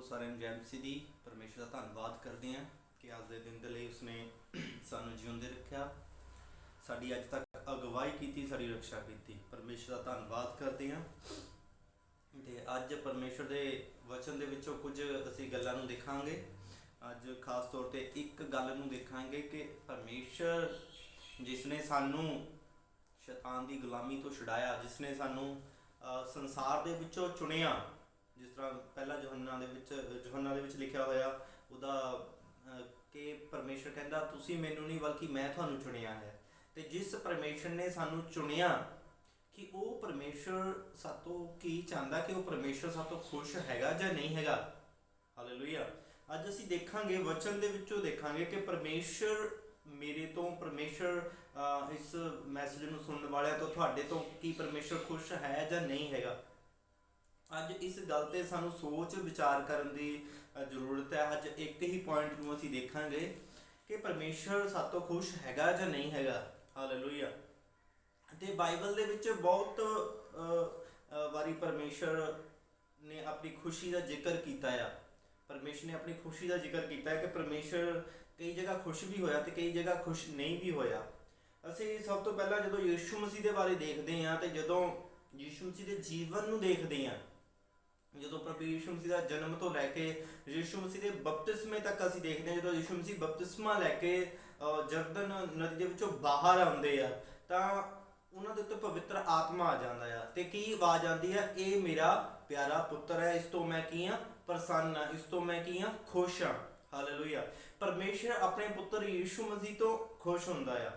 ਸਾਰਿਆਂ ਨੂੰ ਜੈ ਮਸੀਹ ਦੀ। ਪਰਮੇਸ਼ਰ ਦਾ ਧੰਨਵਾਦ ਕਰਦੇ ਹਾਂ ਕਿ ਅੱਜ ਦੇ ਦਿਨ ਦੇ ਲਈ ਉਸਨੇ ਸਾਨੂੰ ਜਿਉਂਦੇ ਰੱਖਿਆ, ਸਾਡੀ ਅੱਜ ਤੱਕ ਅਗਵਾਈ ਕੀਤੀ, ਸਾਡੀ ਰੱਖਿਆ ਕੀਤੀ। ਪਰਮੇਸ਼ਰ ਦਾ ਧੰਨਵਾਦ ਕਰਦੇ ਹਾਂ। ਅਤੇ ਅੱਜ ਪਰਮੇਸ਼ਰ ਦੇ ਵਚਨ ਦੇ ਵਿੱਚੋਂ ਕੁਝ ਅਸੀਂ ਗੱਲਾਂ ਨੂੰ ਦੇਖਾਂਗੇ। ਅੱਜ ਖਾਸ ਤੌਰ 'ਤੇ ਇੱਕ ਗੱਲ ਨੂੰ ਦੇਖਾਂਗੇ ਕਿ ਪਰਮੇਸ਼ਰ ਜਿਸ ਨੇ ਸਾਨੂੰ ਸ਼ੈਤਾਨ ਦੀ ਗੁਲਾਮੀ ਤੋਂ ਛੁਡਾਇਆ, ਜਿਸ ਨੇ ਸਾਨੂੰ ਸੰਸਾਰ ਦੇ ਵਿੱਚੋਂ ਚੁਣਿਆ, ਜਿਸ ਤਰ੍ਹਾਂ ਪਹਿਲਾ ਯੋਹੰਨਾ ਦੇ ਵਿੱਚ ਲਿਖਿਆ ਹੋਇਆ ਉਹਦਾ ਕਿ ਪਰਮੇਸ਼ਰ ਕਹਿੰਦਾ ਤੁਸੀਂ ਮੈਨੂੰ ਨਹੀਂ ਬਲਕਿ ਮੈਂ ਤੁਹਾਨੂੰ ਚੁਣਿਆ ਹੈ। ਅਤੇ ਜਿਸ ਪਰਮੇਸ਼ਰ ਨੇ ਸਾਨੂੰ ਚੁਣਿਆ ਕਿ ਉਹ ਪਰਮੇਸ਼ਰ ਸਾਤੋਂ ਕੀ ਚਾਹੁੰਦਾ, ਕਿ ਉਹ ਪਰਮੇਸ਼ਰ ਸਾਤੋਂ ਖੁਸ਼ ਹੈਗਾ ਜਾਂ ਨਹੀਂ ਹੈਗਾ। ਹਾਲੇਲੂਇਆ। ਅੱਜ ਅਸੀਂ ਦੇਖਾਂਗੇ, ਵਚਨ ਦੇ ਵਿੱਚੋਂ ਦੇਖਾਂਗੇ ਕਿ ਪਰਮੇਸ਼ਰ ਮੇਰੇ ਤੋਂ, ਪਰਮੇਸ਼ਰ ਇਸ ਮੈਸੇਜ ਨੂੰ ਸੁਣਨ ਵਾਲਿਆਂ ਤੋਂ, ਤੁਹਾਡੇ ਤੋਂ ਕੀ ਪਰਮੇਸ਼ਰ ਖੁਸ਼ ਹੈ ਜਾਂ ਨਹੀਂ ਹੈਗਾ। ਅੱਜ ਇਸ ਗੱਲ 'ਤੇ ਸਾਨੂੰ ਸੋਚ ਵਿਚਾਰ ਕਰਨ ਦੀ ਜ਼ਰੂਰਤ ਹੈ। ਅੱਜ ਇੱਕ ਹੀ ਪੁਆਇੰਟ ਨੂੰ ਅਸੀਂ ਦੇਖਾਂਗੇ ਕਿ ਪਰਮੇਸ਼ਰ ਸਾਤੋਂ ਖੁਸ਼ ਹੈਗਾ ਜਾਂ ਨਹੀਂ ਹੈਗਾ। ਹਾਲੇਲੂਇਆ। ਅਤੇ ਬਾਈਬਲ ਦੇ ਵਿੱਚ ਬਹੁਤ ਵਾਰੀ ਪਰਮੇਸ਼ਰ ਨੇ ਆਪਣੀ ਖੁਸ਼ੀ ਦਾ ਜ਼ਿਕਰ ਕੀਤਾ ਆ। ਪਰਮੇਸ਼ਰ ਨੇ ਆਪਣੀ ਖੁਸ਼ੀ ਦਾ ਜ਼ਿਕਰ ਕੀਤਾ ਹੈ ਕਿ ਪਰਮੇਸ਼ਰ ਕਈ ਜਗ੍ਹਾ ਖੁਸ਼ ਵੀ ਹੋਇਆ ਅਤੇ ਕਈ ਜਗ੍ਹਾ ਖੁਸ਼ ਨਹੀਂ ਵੀ ਹੋਇਆ। ਅਸੀਂ ਸਭ ਤੋਂ ਪਹਿਲਾਂ ਜਦੋਂ ਯਿਸੂ ਮਸੀਹ ਦੇ ਬਾਰੇ ਦੇਖਦੇ ਹਾਂ ਅਤੇ ਜਦੋਂ ਯਿਸੂ ਮਸੀਹ ਦੇ ਜੀਵਨ ਨੂੰ ਦੇਖਦੇ ਹਾਂ, ਜਦੋਂ ਪ੍ਰਭੂ ਯਿਸੂ ਮਸੀਹ ਦਾ ਜਨਮ ਤੋਂ ਲੈ ਕੇ ਯਿਸੂ ਮਸੀਹ ਦੇ ਬਪਤਿਸਮੇ ਤੱਕ ਅਸੀਂ ਦੇਖਦੇ ਹਾਂ, ਜਦੋਂ ਯਿਸੂ ਮਸੀਹ ਬਪਤਿਸਮਾ ਲੈ ਕੇ ਜਰਦਨ ਨਦੀ ਦੇ ਵਿੱਚੋਂ ਬਾਹਰ ਆਉਂਦੇ ਆ ਤਾਂ ਉਹਨਾਂ ਦੇ ਉੱਤੇ ਪਵਿੱਤਰ ਆਤਮਾ ਆ ਜਾਂਦਾ ਆ ਅਤੇ ਕੀ ਆਵਾਜ਼ ਆਉਂਦੀ ਆ, ਇਹ ਮੇਰਾ ਪਿਆਰਾ ਪੁੱਤਰ ਹੈ, ਇਸ ਤੋਂ ਮੈਂ ਕੀ ਹਾਂ, ਪ੍ਰਸੰਨ ਹਾਂ, ਇਸ ਤੋਂ ਮੈਂ ਕੀ ਹਾਂ, ਖੁਸ਼ ਹਾਂ। ਹਾਲੇਲੂਇਆ। ਪਰਮੇਸ਼ਰ ਆਪਣੇ ਪੁੱਤਰ ਯਿਸੂ ਮਸੀਹ ਤੋਂ ਖੁਸ਼ ਹੁੰਦਾ ਆ,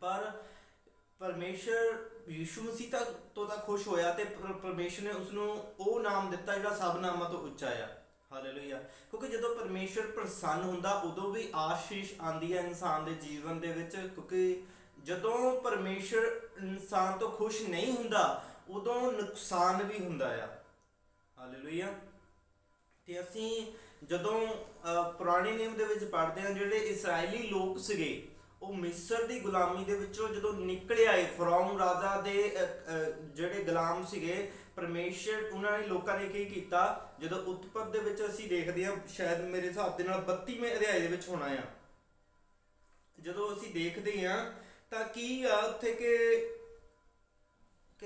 ਪਰ ਪਰਮੇਸ਼ਰ ਯਿਸੂ ਮਸੀਹ ਤੋਂ ਤਾਂ ਖੁਸ਼ ਹੋਇਆ ਅਤੇ ਪਰਮੇਸ਼ਰ ਨੇ ਉਸਨੂੰ ਉਹ ਨਾਮ ਦਿੱਤਾ ਜਿਹੜਾ ਸਭ ਨਾਮਾਂ ਤੋਂ ਉੱਚਾ ਆ। ਹਾਲੇਲੂਇਆ। ਕਿਉਂਕਿ ਜਦੋਂ ਪਰਮੇਸ਼ਰ ਪ੍ਰਸੰਨ ਹੁੰਦਾ ਉਦੋਂ ਵੀ ਆਸ਼ੀਸ਼ ਆਉਂਦੀ ਹੈ ਇਨਸਾਨ ਦੇ ਜੀਵਨ ਦੇ ਵਿੱਚ, ਕਿਉਂਕਿ ਜਦੋਂ ਪਰਮੇਸ਼ਰ ਇਨਸਾਨ ਤੋਂ ਖੁਸ਼ ਨਹੀਂ ਹੁੰਦਾ ਉਦੋਂ ਨੁਕਸਾਨ ਵੀ ਹੁੰਦਾ ਆ। ਹਾਲੇਲੂਇਆ। ਅਤੇ ਅਸੀਂ ਜਦੋਂ ਪੁਰਾਣੇ ਨਿਯਮ ਦੇ ਵਿੱਚ ਪੜ੍ਹਦੇ ਹਾਂ, ਜਿਹੜੇ ਇਸਰਾਏਲੀ ਲੋਕ ਸੀਗੇ ਉਹ ਮਿਸਰ ਦੀ ਗੁਲਾਮੀ ਦੇ ਵਿੱਚੋਂ ਜਦੋਂ ਨਿਕਲ ਆਏ, ਫਰਾਉਨ ਰਾਜਾ ਦੇ ਜਿਹੜੇ ਗੁਲਾਮ ਸੀਗੇ, ਪਰਮੇਸ਼ਰ ਉਹਨਾਂ ਨੇ ਲੋਕਾਂ ਨੇ ਕੀ ਕੀਤਾ। ਜਦੋਂ ਉਤਪਤ ਦੇ ਵਿੱਚ ਅਸੀਂ ਦੇਖਦੇ ਹਾਂ, ਸ਼ਾਇਦ ਮੇਰੇ ਹਿਸਾਬ ਦੇ ਨਾਲ 32ਵੇਂ ਅਧਿਆਏ ਦੇ ਵਿੱਚ ਹੋਣਾ ਆ, ਜਦੋਂ ਅਸੀਂ ਦੇਖਦੇ ਹਾਂ ਤਾਂ ਕੀ ਆ ਉੱਥੇ ਕਿ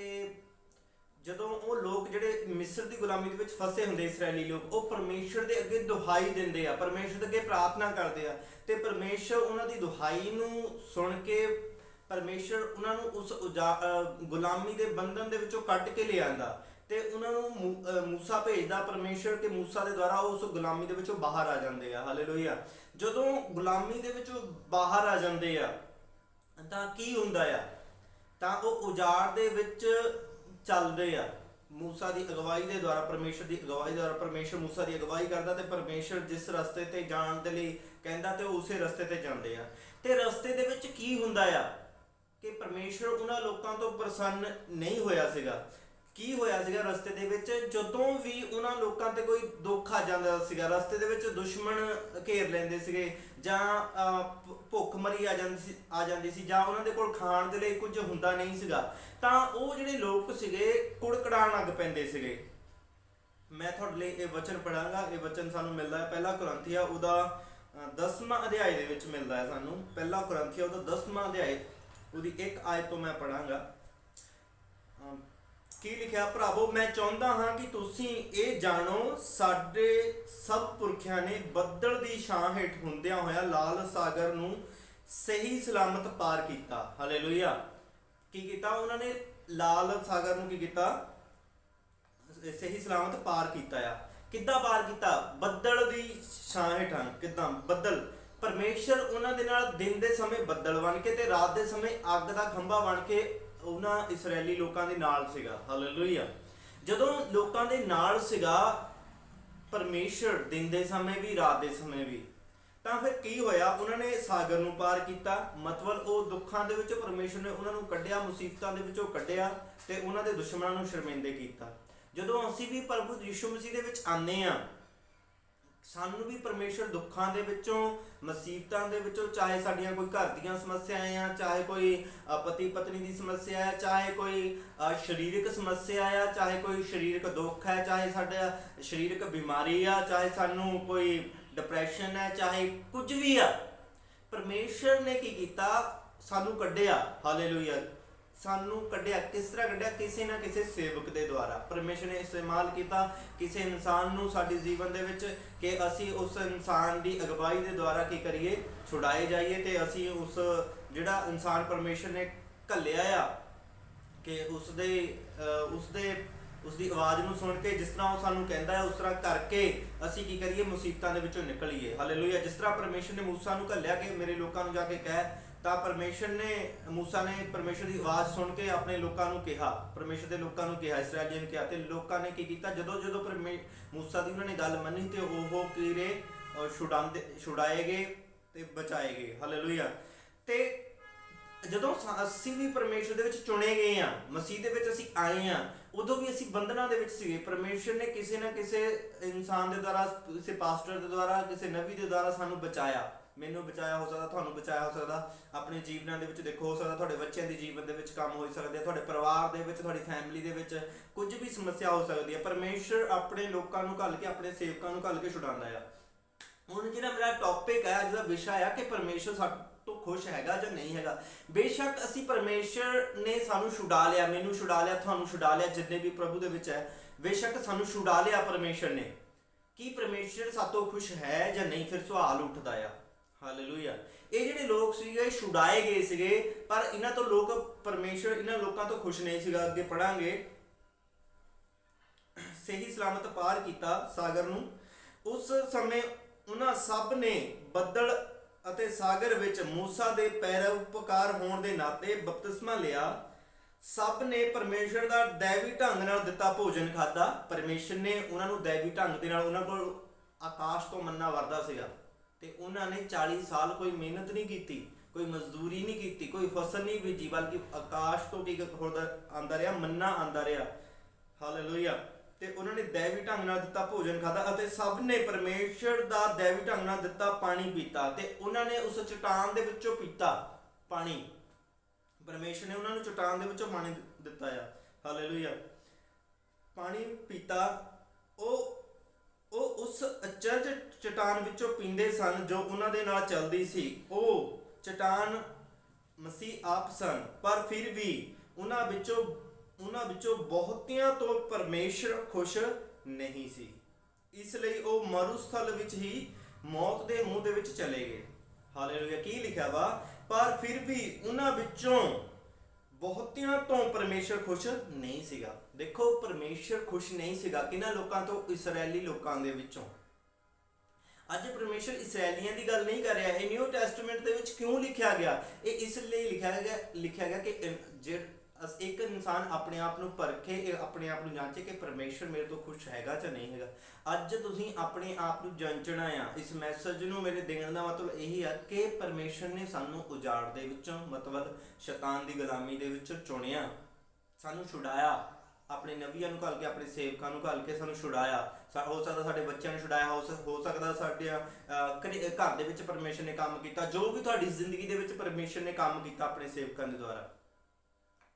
ਜਦੋਂ ਉਹ ਲੋਕ ਜਿਹੜੇ ਮਿਸਰ ਦੀ ਗੁਲਾਮੀ ਦੇ ਵਿੱਚ ਫਸੇ ਹੁੰਦੇ, ਇਸਰਾਏਲੀ ਲੋਕ, ਉਹ ਪਰਮੇਸ਼ਰ ਦੇ ਅੱਗੇ ਦੁਹਾਈ ਦਿੰਦੇ ਆ, ਪਰਮੇਸ਼ਰ ਦੇ ਅੱਗੇ ਪ੍ਰਾਰਥਨਾ ਕਰਦੇ ਆ ਅਤੇ ਪਰਮੇਸ਼ਰ ਉਹਨਾਂ ਦੀ ਦੁਹਾਈ ਨੂੰ ਸੁਣ ਕੇ ਪਰਮੇਸ਼ਰ ਉਹਨਾਂ ਨੂੰ ਉਸ ਗੁਲਾਮੀ ਦੇ ਬੰਧਨ ਦੇ ਵਿੱਚੋਂ ਕੱਢ ਕੇ ਲਿਆਂਦਾ ਅਤੇ ਉਹਨਾਂ ਨੂੰ ਮੂਸਾ ਭੇਜਦਾ ਪਰਮੇਸ਼ਰ, ਅਤੇ ਮੂਸਾ ਦੇ ਦੁਆਰਾ ਉਸ ਗੁਲਾਮੀ ਦੇ ਵਿੱਚੋਂ ਬਾਹਰ ਆ ਜਾਂਦੇ ਆ। ਹਾਲੇਲੂਇਆ। ਜਦੋਂ ਗੁਲਾਮੀ ਦੇ ਵਿੱਚੋਂ ਬਾਹਰ ਆ ਜਾਂਦੇ ਆ ਤਾਂ ਕੀ ਹੁੰਦਾ ਆ, ਤਾਂ ਉਹ ਉਜਾੜ ਦੇ ਵਿੱਚ ਚੱਲਦੇ ਆ ਮੂਸਾ ਦੀ ਅਗਵਾਈ ਦੇ ਦੁਆਰਾ, ਪਰਮੇਸ਼ਰ ਦੀ ਅਗਵਾਈ ਦੁਆਰਾ। ਪਰਮੇਸ਼ਰ ਮੂਸਾ ਦੀ ਅਗਵਾਈ ਕਰਦਾ ਅਤੇ ਪਰਮੇਸ਼ਰ ਜਿਸ ਰਸਤੇ 'ਤੇ ਜਾਣ ਦੇ ਲਈ ਕਹਿੰਦਾ ਅਤੇ ਉਹ ਉਸੇ ਰਸਤੇ 'ਤੇ ਜਾਂਦੇ ਆ। ਅਤੇ ਰਸਤੇ ਦੇ ਵਿੱਚ ਕੀ ਹੁੰਦਾ ਆ ਕਿ ਪਰਮੇਸ਼ਰ ਉਹਨਾਂ ਲੋਕਾਂ ਤੋਂ ਪ੍ਰਸੰਨ ਨਹੀਂ ਹੋਇਆ ਸੀਗਾ। ਕੀ ਹੋਇਆ ਸੀਗਾ ਰਸਤੇ ਦੇ ਵਿੱਚ, ਜਦੋਂ ਵੀ ਉਹਨਾਂ ਲੋਕਾਂ 'ਤੇ ਕੋਈ ਦੁੱਖ ਆ ਜਾਂਦਾ ਸੀਗਾ, ਰਸਤੇ ਦੇ ਵਿੱਚ ਦੁਸ਼ਮਣ ਘੇਰ ਲੈਂਦੇ ਸੀਗੇ, ਜਾਂ ਭੁੱਖਮਰੀ ਆ ਜਾਂਦੀ ਸੀ, ਜਾਂ ਉਹਨਾਂ ਦੇ ਕੋਲ ਖਾਣ ਦੇ ਲਈ ਕੁਝ ਹੁੰਦਾ ਨਹੀਂ ਸੀਗਾ, ਤਾਂ ਉਹ ਜਿਹੜੇ ਲੋਕ ਸੀਗੇ ਕੁੜਕੜਾਉਣ ਲੱਗ ਪੈਂਦੇ ਸੀਗੇ। ਮੈਂ ਤੁਹਾਡੇ ਲਈ ਇਹ ਵਚਨ ਪੜ੍ਹਾਂਗਾ। ਇਹ ਵਚਨ ਸਾਨੂੰ ਮਿਲਦਾ ਹੈ ਪਹਿਲਾ ਕੁਰਿੰਥੀਆਂ ਉਹਦਾ 10ਵਾਂ ਅਧਿਆਏ ਦੇ ਵਿੱਚ ਮਿਲਦਾ ਹੈ ਸਾਨੂੰ। ਪਹਿਲਾ ਕੁਰਿੰਥੀਆਂ ਉਹਦਾ 10ਵਾਂ ਅਧਿਆਏ ਉਹਦੀ 1 ਆਇਤ ਤੋਂ ਮੈਂ ਪੜ੍ਹਾਂਗਾ। ਕੀ ਲਿਖਿਆ, ਭਰਾਵੋ ਮੈਂ ਚਾਹੁੰਦਾ ਹਾਂ ਕਿ ਤੁਸੀਂ ਇਹ ਜਾਣੋ, ਸਾਡੇ ਸਭ ਪੁਰਖਿਆਂ ਨੇ ਬੱਦਲ ਦੀ ਛਾਂ ਹੇਠ ਹੁੰਦਿਆਂ ਹੋਇਆ ਲਾਲ ਸਾਗਰ ਨੂੰ ਸਹੀ ਸਲਾਮਤ ਪਾਰ ਕੀਤਾ। ਹਾਲੇਲੂਇਆ। ਕੀ ਕੀਤਾ ਉਹਨਾਂ ਨੇ? ਲਾਲ ਸਾਗਰ ਨੂੰ ਕੀ ਕੀਤਾ? ਸਹੀ ਸਲਾਮਤ ਪਾਰ ਕੀਤਾ ਆ। ਕਿੱਦਾਂ ਪਾਰ ਕੀਤਾ? ਬੱਦਲ ਦੀ ਛਾਂ ਹੇਠਾਂ। ਕਿੱਦਾਂ? ਬੱਦਲ, ਪਰਮੇਸ਼ਰ ਉਹਨਾਂ ਦੇ ਨਾਲ ਦਿਨ ਦੇ ਸਮੇਂ ਬੱਦਲ ਬਣ ਕੇ ਤੇ ਰਾਤ ਦੇ ਸਮੇਂ ਅੱਗ ਦਾ ਖੰਭਾ ਬਣ ਕੇ ਉਹਨਾਂ ਇਸਰਾਏਲੀ ਲੋਕਾਂ ਦੇ ਨਾਲ ਸੀਗਾ। ਹਾਲੇਲੂਇਆ। ਜਦੋਂ ਲੋਕਾਂ ਦੇ ਨਾਲ ਸੀਗਾ ਪਰਮੇਸ਼ਰ, ਦਿਨ ਦੇ ਸਮੇਂ ਵੀ ਰਾਤ ਦੇ ਸਮੇਂ ਵੀ, ਤਾਂ ਫਿਰ ਕੀ ਹੋਇਆ? ਉਹਨਾਂ ਨੇ ਸਾਗਰ ਨੂੰ ਪਾਰ ਕੀਤਾ। ਮਤਲਬ ਉਹ ਦੁੱਖਾਂ ਦੇ ਵਿੱਚੋਂ ਪਰਮੇਸ਼ਰ ਨੇ ਉਹਨਾਂ ਨੂੰ ਕੱਢਿਆ, ਮੁਸੀਬਤਾਂ ਦੇ ਵਿੱਚੋਂ ਕੱਢਿਆ ਅਤੇ ਉਹਨਾਂ ਦੇ ਦੁਸ਼ਮਣਾਂ ਨੂੰ ਸ਼ਰਮਿੰਦੇ ਕੀਤਾ। ਜਦੋਂ ਅਸੀਂ ਵੀ ਪ੍ਰਭੂ ਯਿਸੂ ਮਸੀਹ ਦੇ ਵਿੱਚ ਆਉਂਦੇ ਹਾਂ ਸਾਨੂੰ ਵੀ ਪਰਮੇਸ਼ਰ ਦੁੱਖਾਂ ਦੇ ਵਿੱਚੋਂ, ਮੁਸੀਬਤਾਂ ਦੇ ਵਿੱਚੋਂ, ਚਾਹੇ ਸਾਡੀਆਂ ਕੋਈ ਘਰ ਦੀਆਂ ਸਮੱਸਿਆਵਾਂ ਆ, ਚਾਹੇ ਕੋਈ ਪਤੀ ਪਤਨੀ ਦੀ ਸਮੱਸਿਆ ਹੈ, ਚਾਹੇ ਕੋਈ ਸਰੀਰਕ ਸਮੱਸਿਆ ਆ, ਚਾਹੇ ਕੋਈ ਸਰੀਰਕ ਦੁੱਖ ਹੈ, ਚਾਹੇ ਸਾਡਾ ਸਰੀਰਕ ਬਿਮਾਰੀ ਆ, ਚਾਹੇ ਸਾਨੂੰ ਕੋਈ ਡਿਪਰੈਸ਼ਨ ਹੈ, ਚਾਹੇ ਕੁਝ ਵੀ ਆ, ਪਰਮੇਸ਼ਰ ਨੇ ਕੀ ਕੀਤਾ, ਸਾਨੂੰ ਕੱਢਿਆ। ਹਾਲੇਲੂਇਆ। ਸਾਨੂੰ ਕੱਢਿਆ ਕਿਸ ਤਰ੍ਹਾਂ ਕੱਢਿਆ? ਕਿਸੇ ਨਾ ਕਿਸੇ ਸੇਵਕ ਦੇ ਦੁਆਰਾ ਪਰਮੇਸ਼ਰ ਨੇ ਇਸਤੇਮਾਲ ਕੀਤਾ ਕਿਸੇ ਇਨਸਾਨ ਨੂੰ ਸਾਡੇ ਜੀਵਨ ਦੇ ਵਿੱਚ, ਕਿ ਅਸੀਂ ਉਸ ਇਨਸਾਨ ਦੀ ਅਗਵਾਈ ਦੇ ਦੁਆਰਾ ਕੀ ਕਰੀਏ, ਛੁਡਾਏ ਜਾਈਏ। ਤੇ ਅਸੀਂ ਉਸ ਜਿਹੜਾ ਇਨਸਾਨ ਪਰਮੇਸ਼ਰ ਨੇ ਘੱਲਿਆ ਆ, ਕਿ ਉਸਦੀ ਆਵਾਜ਼ ਨੂੰ ਸੁਣ ਕੇ ਜਿਸ ਤਰ੍ਹਾਂ ਉਹ ਸਾਨੂੰ ਕਹਿੰਦਾ ਹੈ ਉਸ ਤਰ੍ਹਾਂ ਕਰਕੇ ਅਸੀਂ ਕੀ ਕਰੀਏ, ਮੁਸੀਬਤਾਂ ਦੇ ਵਿੱਚੋਂ ਨਿਕਲੀਏ। ਹਾਲੇਲੂਇਆ। ਜਿਸ ਤਰ੍ਹਾਂ ਪਰਮੇਸ਼ਰ ਨੇ ਮੂਸਾ ਨੂੰ ਘੱਲਿਆ ਕਿ ਮੇਰੇ ਲੋਕਾਂ ਨੂੰ ਜਾ ਕੇ ਕਹਿ, ਤਾਂ ਮੂਸਾ ਨੇ ਪਰਮੇਸ਼ਰ ਦੀ ਆਵਾਜ਼ ਸੁਣ ਕੇ ਆਪਣੇ ਲੋਕਾਂ ਨੂੰ ਕਿਹਾ, ਪਰਮੇਸ਼ਰ ਦੇ ਲੋਕਾਂ ਨੂੰ ਕਿਹਾ, ਇਸਰਾਏਲੀਆਂ ਨੂੰ ਕਿਹਾ। ਤੇ ਲੋਕਾਂ ਨੇ ਕੀ ਕੀਤਾ, ਜਦੋਂ ਮੂਸਾ ਦੀ ਉਹਨਾਂ ਨੇ ਗੱਲ ਮੰਨੀ ਤੇ ਉਹ ਕੀਰੇ ਛੁਡਾਏ ਗਏ ਤੇ ਬਚਾਏ ਗਏ। ਹਾਲੇਲੂਇਆ। ਤੇ ਜਦੋਂ ਅਸੀਂ ਵੀ ਪਰਮੇਸ਼ਰ ਦੇ ਵਿੱਚ ਚੁਣੇ ਗਏ ਆ, ਮਸੀਹ ਦੇ ਵਿੱਚ ਅਸੀਂ ਆਏ ਆ, ਉਦੋਂ ਵੀ ਅਸੀਂ ਬੰਧਨਾਂ ਦੇ ਵਿੱਚ ਸੀਗੇ। ਪਰਮੇਸ਼ਰ ਨੇ ਕਿਸੇ ਨਾ ਕਿਸੇ ਇਨਸਾਨ ਦੇ ਦੁਆਰਾ, ਕਿਸੇ ਪਾਸਟਰ ਦੇ ਦੁਆਰਾ, ਕਿਸੇ ਨਬੀ ਦੇ ਦੁਆਰਾ ਸਾਨੂੰ ਬਚਾਇਆ। ਮੈਨੂੰ ਬਚਾਇਆ ਹੋ ਸਕਦਾ, ਤੁਹਾਨੂੰ ਬਚਾਇਆ ਹੋ ਸਕਦਾ। ਆਪਣੇ ਜੀਵਨਾਂ ਦੇ ਵਿੱਚ ਦੇਖੋ, ਹੋ ਸਕਦਾ ਤੁਹਾਡੇ ਬੱਚਿਆਂ ਦੇ ਜੀਵਨ ਦੇ ਵਿੱਚ ਕੰਮ ਹੋ ਸਕਦੇ ਆ, ਤੁਹਾਡੇ ਪਰਿਵਾਰ ਦੇ ਵਿੱਚ, ਤੁਹਾਡੀ ਫੈਮਿਲੀ ਦੇ ਵਿੱਚ ਕੁਝ ਵੀ ਸਮੱਸਿਆ ਹੋ ਸਕਦੀ ਹੈ। ਪਰਮੇਸ਼ਰ ਆਪਣੇ ਲੋਕਾਂ ਨੂੰ ਘੱਲ ਕੇ, ਆਪਣੇ ਸੇਵਕਾਂ ਨੂੰ ਘੱਲ ਕੇ ਛੁਡਾਉਂਦਾ ਆ। ਹੁਣ ਜਿਹੜਾ ਮੇਰਾ ਟੌਪਿਕ ਹੈ, ਜਿਹਦਾ ਵਿਸ਼ਾ ਆ ਕਿ ਪਰਮੇਸ਼ਰ ਸਾਡੇ ਤੋਂ ਖੁਸ਼ ਹੈਗਾ ਜਾਂ ਨਹੀਂ ਹੈਗਾ। ਬੇਸ਼ੱਕ ਅਸੀਂ ਪਰਮੇਸ਼ਰ ਨੇ ਸਾਨੂੰ ਛੁਡਾ ਲਿਆ, ਮੈਨੂੰ ਛੁਡਾ ਲਿਆ, ਤੁਹਾਨੂੰ ਛੁਡਾ ਲਿਆ, ਜਿੰਨੇ ਵੀ ਪ੍ਰਭੂ ਦੇ ਵਿੱਚ ਹੈ, ਬੇਸ਼ੱਕ ਸਾਨੂੰ ਛੁਡਾ ਲਿਆ ਪਰਮੇਸ਼ਰ ਨੇ। ਕੀ ਪਰਮੇਸ਼ਰ ਸਾਤੋਂ ਖੁਸ਼ ਹੈ ਜਾਂ ਨਹੀਂ? ਫਿਰ ਸਵਾਲ ਉੱਠਦਾ ਆ। ਹਾਲੇਲੂਇਆ। ਇਹ ਜਿਹੜੇ ਲੋਕ ਸੀਗੇ ਛੁਡਾਏ ਗਏ ਸੀਗੇ, ਪਰ ਇਹਨਾਂ ਤੋਂ ਪਰਮੇਸ਼ਰ ਇਹਨਾਂ ਲੋਕਾਂ ਤੋਂ ਖੁਸ਼ ਨਹੀਂ ਸੀਗਾ। ਅੱਗੇ ਪੜਾਂਗੇ। ਸਹੀ ਸਲਾਮਤ ਪਾਰ ਕੀਤਾ ਸਾਗਰ ਨੂੰ। ਉਸ ਸਮੇਂ ਉਹਨਾਂ ਸਭ ਨੇ ਬੱਦਲ ਅਤੇ ਸਾਗਰ ਵਿੱਚ ਮੂਸਾ ਦੇ ਪੈਰੋਕਾਰ ਹੋਣ ਦੇ ਨਾਤੇ ਬਪਤਿਸਮਾ ਲਿਆ। ਸਭ ਨੇ ਪਰਮੇਸ਼ਰ ਦਾ ਦੈਵੀ ਢੰਗ ਨਾਲ ਦਿੱਤਾ ਭੋਜਨ ਖਾਧਾ। ਪਰਮੇਸ਼ਰ ਨੇ ਉਹਨਾਂ ਨੂੰ ਦੈਵੀ ਢੰਗ ਦੇ ਨਾਲ, ਉਹਨਾਂ ਕੋਲ ਆਕਾਸ਼ ਤੋਂ ਮੰਨਾ ਵਰਦਾ ਸੀਗਾ, ਤੇ ਉਹਨਾਂ ਨੇ 40 ਸਾਲ ਕੋਈ ਮਿਹਨਤ ਨਹੀਂ ਕੀਤੀ, ਕੋਈ ਮਜ਼ਦੂਰੀ ਨਹੀਂ ਕੀਤੀ, ਕੋਈ ਫਸਲ ਨਹੀਂ ਬੀਜੀ, ਬਲਕਿ ਆਕਾਸ਼ ਤੋਂ ਕੀ ਆਉਂਦਾ ਰਿਹਾ, ਮੰਨਾ ਆਉਂਦਾ ਰਿਹਾ। ਹਾਲੇਲੂਇਆ। ਤੇ ਉਹਨਾਂ ਨੇ ਦੈਵੀ ਢੰਗ ਨਾਲ ਦਿੱਤਾ ਭੋਜਨ ਖਾਧਾ, ਅਤੇ ਸਭ ਨੇ ਪਰਮੇਸ਼ਰ ਦਾ ਦੈਵੀ ਢੰਗ ਨਾਲ ਦਿੱਤਾ ਪਾਣੀ ਪੀਤਾ। ਤੇ ਉਹਨਾਂ ਨੇ ਉਸ ਚਟਾਨ ਦੇ ਵਿੱਚੋਂ ਪੀਤਾ ਪਾਣੀ। ਪਰਮੇਸ਼ਰ ਨੇ ਉਹਨਾਂ ਨੂੰ ਚਟਾਨ ਦੇ ਵਿੱਚੋਂ ਪਾਣੀ ਦਿੱਤਾ ਆ। ਹਾਲੇਲੂਇਆ। ਪਾਣੀ ਪੀਤਾ। ਉਹ ਉਸ ਅਚਰਜ ਚਟਾਨ ਵਿੱਚੋਂ ਪੀਂਦੇ ਸਨ ਜੋ ਉਹਨਾਂ ਦੇ ਨਾਲ ਚੱਲਦੀ ਸੀ। ਉਹ ਚਟਾਨ ਮਸੀਹ ਆਪ ਸਨ, ਪਰ ਫਿਰ ਵੀ ਉਹਨਾਂ ਵਿੱਚੋਂ ਬਹੁਤਿਆਂ ਤੋਂ ਪਰਮੇਸ਼ਰ ਖੁਸ਼ ਨਹੀਂ ਸੀ। ਇਸ ਲਈ ਉਹ ਮਰੂਸਥਲ ਵਿੱਚ ਹੀ ਮੌਤ ਦੇ ਮੂੰਹ ਦੇ ਵਿੱਚ ਚਲੇ ਗਏ। ਹਾਲੇਲੂਇਆ। ਕੀ ਲਿਖਿਆ ਵਾ? ਪਰ ਫਿਰ ਵੀ ਉਹਨਾਂ ਵਿੱਚੋਂ ਬਹੁਤਿਆਂ ਤੋਂ ਪਰਮੇਸ਼ਰ ਖੁਸ਼ ਨਹੀਂ ਸੀਗਾ। ਦੇਖੋ, ਪਰਮੇਸ਼ਰ ਖੁਸ਼ ਨਹੀਂ ਸੀਗਾ ਕਿਹਨਾਂ ਲੋਕਾਂ ਤੋਂ? ਇਸਰਾਏਲੀ ਲੋਕਾਂ ਦੇ ਵਿੱਚੋਂ। ਅੱਜ ਪਰਮੇਸ਼ਰ ਇਸਰਾਏਲੀਆਂ ਦੀ ਗੱਲ ਨਹੀਂ ਕਰ ਰਿਹਾ। ਇਹ ਨਿਊ ਟੈਸਟਮੈਂਟ ਦੇ ਵਿੱਚ ਕਿਉਂ ਲਿਖਿਆ ਗਿਆ? ਇਹ ਇਸ ਲਈ ਲਿਖਿਆ ਗਿਆ ਕਿ ਇੱਕ ਇਨਸਾਨ ਆਪਣੇ ਆਪ ਨੂੰ ਪਰਖੇ, ਆਪਣੇ ਆਪ ਨੂੰ ਜਾਂਚੇ ਕਿ ਪਰਮੇਸ਼ਰ ਮੇਰੇ ਤੋਂ ਖੁਸ਼ ਹੈਗਾ ਜਾਂ ਨਹੀਂ ਹੈਗਾ। ਅੱਜ ਤੁਸੀਂ ਆਪਣੇ ਆਪ ਨੂੰ ਜਾਂਚਣਾ ਆ। ਇਸ ਮੈਸੇਜ ਨੂੰ ਮੇਰੇ ਦੇਣ ਦਾ ਮਤਲਬ ਇਹੀ ਆ ਕਿ ਪਰਮੇਸ਼ਰ ਨੇ ਸਾਨੂੰ ਉਜਾੜ ਦੇ ਵਿੱਚੋਂ, ਮਤਲਬ ਸ਼ੈਤਾਨ ਦੀ ਗੁਲਾਮੀ ਦੇ ਵਿੱਚੋਂ ਚੁਣਿਆ, ਸਾਨੂੰ ਛੁਡਾਇਆ। ਆਪਣੇ ਨਬੀਆਂ ਨੂੰ ਘੱਲ ਕੇ, ਆਪਣੇ ਸੇਵਕਾਂ ਨੂੰ ਘੱਲ ਕੇ ਸਾਨੂੰ ਛੁਡਾਇਆ। ਹੋ ਸਕਦਾ ਸਾਡੇ ਬੱਚਿਆਂ ਨੂੰ ਛੁਡਾਇਆ, ਹੋ ਸਕਦਾ ਸਾਡੇ ਘਰ ਦੇ ਵਿੱਚ ਪਰਮੇਸ਼ਰ ਨੇ ਕੰਮ ਕੀਤਾ। ਜੋ ਵੀ ਤੁਹਾਡੀ ਜ਼ਿੰਦਗੀ ਦੇ ਵਿੱਚ ਪਰਮੇਸ਼ਰ ਨੇ ਕੰਮ ਕੀਤਾ ਆਪਣੇ ਸੇਵਕਾਂ ਦੇ ਦੁਆਰਾ,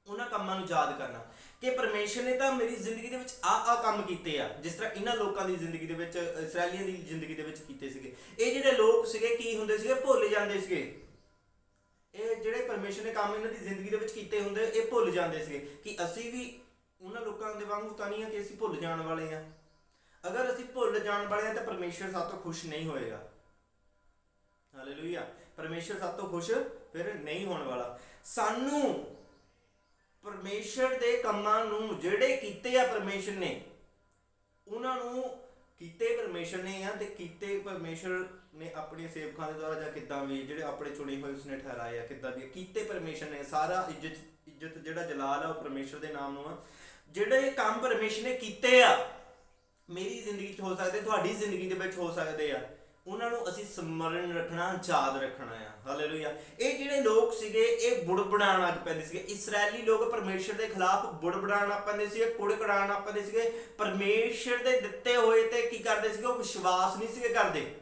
ਉਹਨਾਂ ਕੰਮਾਂ ਨੂੰ ਯਾਦ ਕਰਨਾ ਕਿ ਪਰਮੇਸ਼ਰ ਨੇ ਤਾਂ ਮੇਰੀ ਜ਼ਿੰਦਗੀ ਦੇ ਵਿੱਚ ਆਹ ਕੰਮ ਕੀਤੇ ਆ, ਜਿਸ ਤਰ੍ਹਾਂ ਇਹਨਾਂ ਲੋਕਾਂ ਦੀ ਜ਼ਿੰਦਗੀ ਦੇ ਵਿੱਚ, ਇਸਰਾਏਲੀਆਂ ਦੀ ਜ਼ਿੰਦਗੀ ਦੇ ਵਿੱਚ ਕੀਤੇ ਸੀਗੇ। ਇਹ ਜਿਹੜੇ ਲੋਕ ਸੀਗੇ ਕੀ ਹੁੰਦੇ ਸੀਗੇ? ਭੁੱਲ ਜਾਂਦੇ ਸੀਗੇ। ਇਹ ਜਿਹੜੇ ਪਰਮੇਸ਼ਰ ਨੇ ਕੰਮ ਇਹਨਾਂ ਦੀ ਜ਼ਿੰਦਗੀ ਦੇ ਵਿੱਚ ਕੀਤੇ ਹੁੰਦੇ, ਇਹ ਭੁੱਲ ਜਾਂਦੇ ਸੀਗੇ। ਕਿ ਅਸੀਂ ਵੀ ਉਹਨਾਂ ਲੋਕਾਂ ਦੇ ਵਾਂਗੂ ਤਾਂ ਨਹੀਂ ਆ ਕਿ ਅਸੀਂ ਭੁੱਲ ਜਾਣ ਵਾਲੇ ਆ। ਅਗਰ ਅਸੀਂ ਭੁੱਲ ਜਾਣ ਵਾਲੇ ਆ ਤਾਂ ਪਰਮੇਸ਼ਰ ਸਾਡੇ ਤੋਂ ਖੁਸ਼ ਨਹੀਂ ਹੋਏਗਾ। ਹਾਲੇਲੂਇਆ। ਪਰਮੇਸ਼ਰ ਸਾਡੇ ਤੋਂ ਖੁਸ਼ ਫਿਰ ਨਹੀਂ ਹੋਣ ਵਾਲਾ। ਸਾਨੂੰ ਪਰਮੇਸ਼ਰ ਦੇ ਕੰਮਾਂ ਨੂੰ ਜਿਹੜੇ ਕੀਤੇ ਆ ਪਰਮੇਸ਼ਰ ਨੇ, ਉਹਨਾਂ ਨੂੰ ਕੀਤੇ ਪਰਮੇਸ਼ਰ ਨੇ ਆ, ਤੇ ਕੀਤੇ ਪਰਮੇਸ਼ਰ ਨੇ ਆਪਣੇ ਸੇਵਕਾਂ ਦੇ ਦੁਆਰਾ, ਜਾਂ ਕਿੱਦਾਂ ਵੀ ਜਿਹੜੇ ਆਪਣੇ ਚੁਣੇ ਹੋਏ ਉਸਨੇ ਠਹਿਰਾਏ ਆ, ਕਿੱਦਾਂ ਵੀ ਕੀਤੇ ਪਰਮੇਸ਼ਰ ਨੇ। ਸਾਰਾ ਇੱਜ਼ਤ ਜਿਹੜਾ ਜਲਾਲ ਆ ਉਹ ਪਰਮੇਸ਼ਰ ਦੇ ਨਾਮ ਨੂੰ ਆ। ਜਿਹੜੇ ਕੰਮ ਪਰਮੇਸ਼ਰ ਨੇ ਕੀਤੇ ਆ, ਮੇਰੀ ਜ਼ਿੰਦਗੀ 'ਚ ਹੋ ਸਕਦੇ, ਤੁਹਾਡੀ ਜ਼ਿੰਦਗੀ ਦੇ ਵਿੱਚ ਹੋ ਸਕਦੇ ਆ, ਉਹਨਾਂ ਨੂੰ ਅਸੀਂ ਸਮਰਨ ਰੱਖਣਾ, ਯਾਦ ਰੱਖਣਾ ਆ। ਹਾਲੇਲੂਇਆ। ਇਹ ਜਿਹੜੇ ਲੋਕ ਸੀਗੇ ਇਹ ਬੁੜਬੜਾਉਣ ਲੱਗ ਪੈਂਦੇ ਸੀਗੇ। ਇਸਰਾਇਲੀ ਲੋਕ ਪਰਮੇਸ਼ਰ ਦੇ ਖਿਲਾਫ ਬੁੜਬੜਾਉਣ ਲੱਗ ਪੈਂਦੇ ਸੀਗੇ, ਕੁੜਕੜਾਉਣ ਲੱਗ ਪੈਂਦੇ ਸੀਗੇ। ਪਰਮੇਸ਼ਰ ਦੇ ਦਿੱਤੇ ਹੋਏ ਤੇ ਕੀ ਕਰਦੇ ਸੀਗੇ, ਉਹ ਵਿਸ਼ਵਾਸ ਨਹੀਂ ਸੀਗੇ ਕਰਦੇ।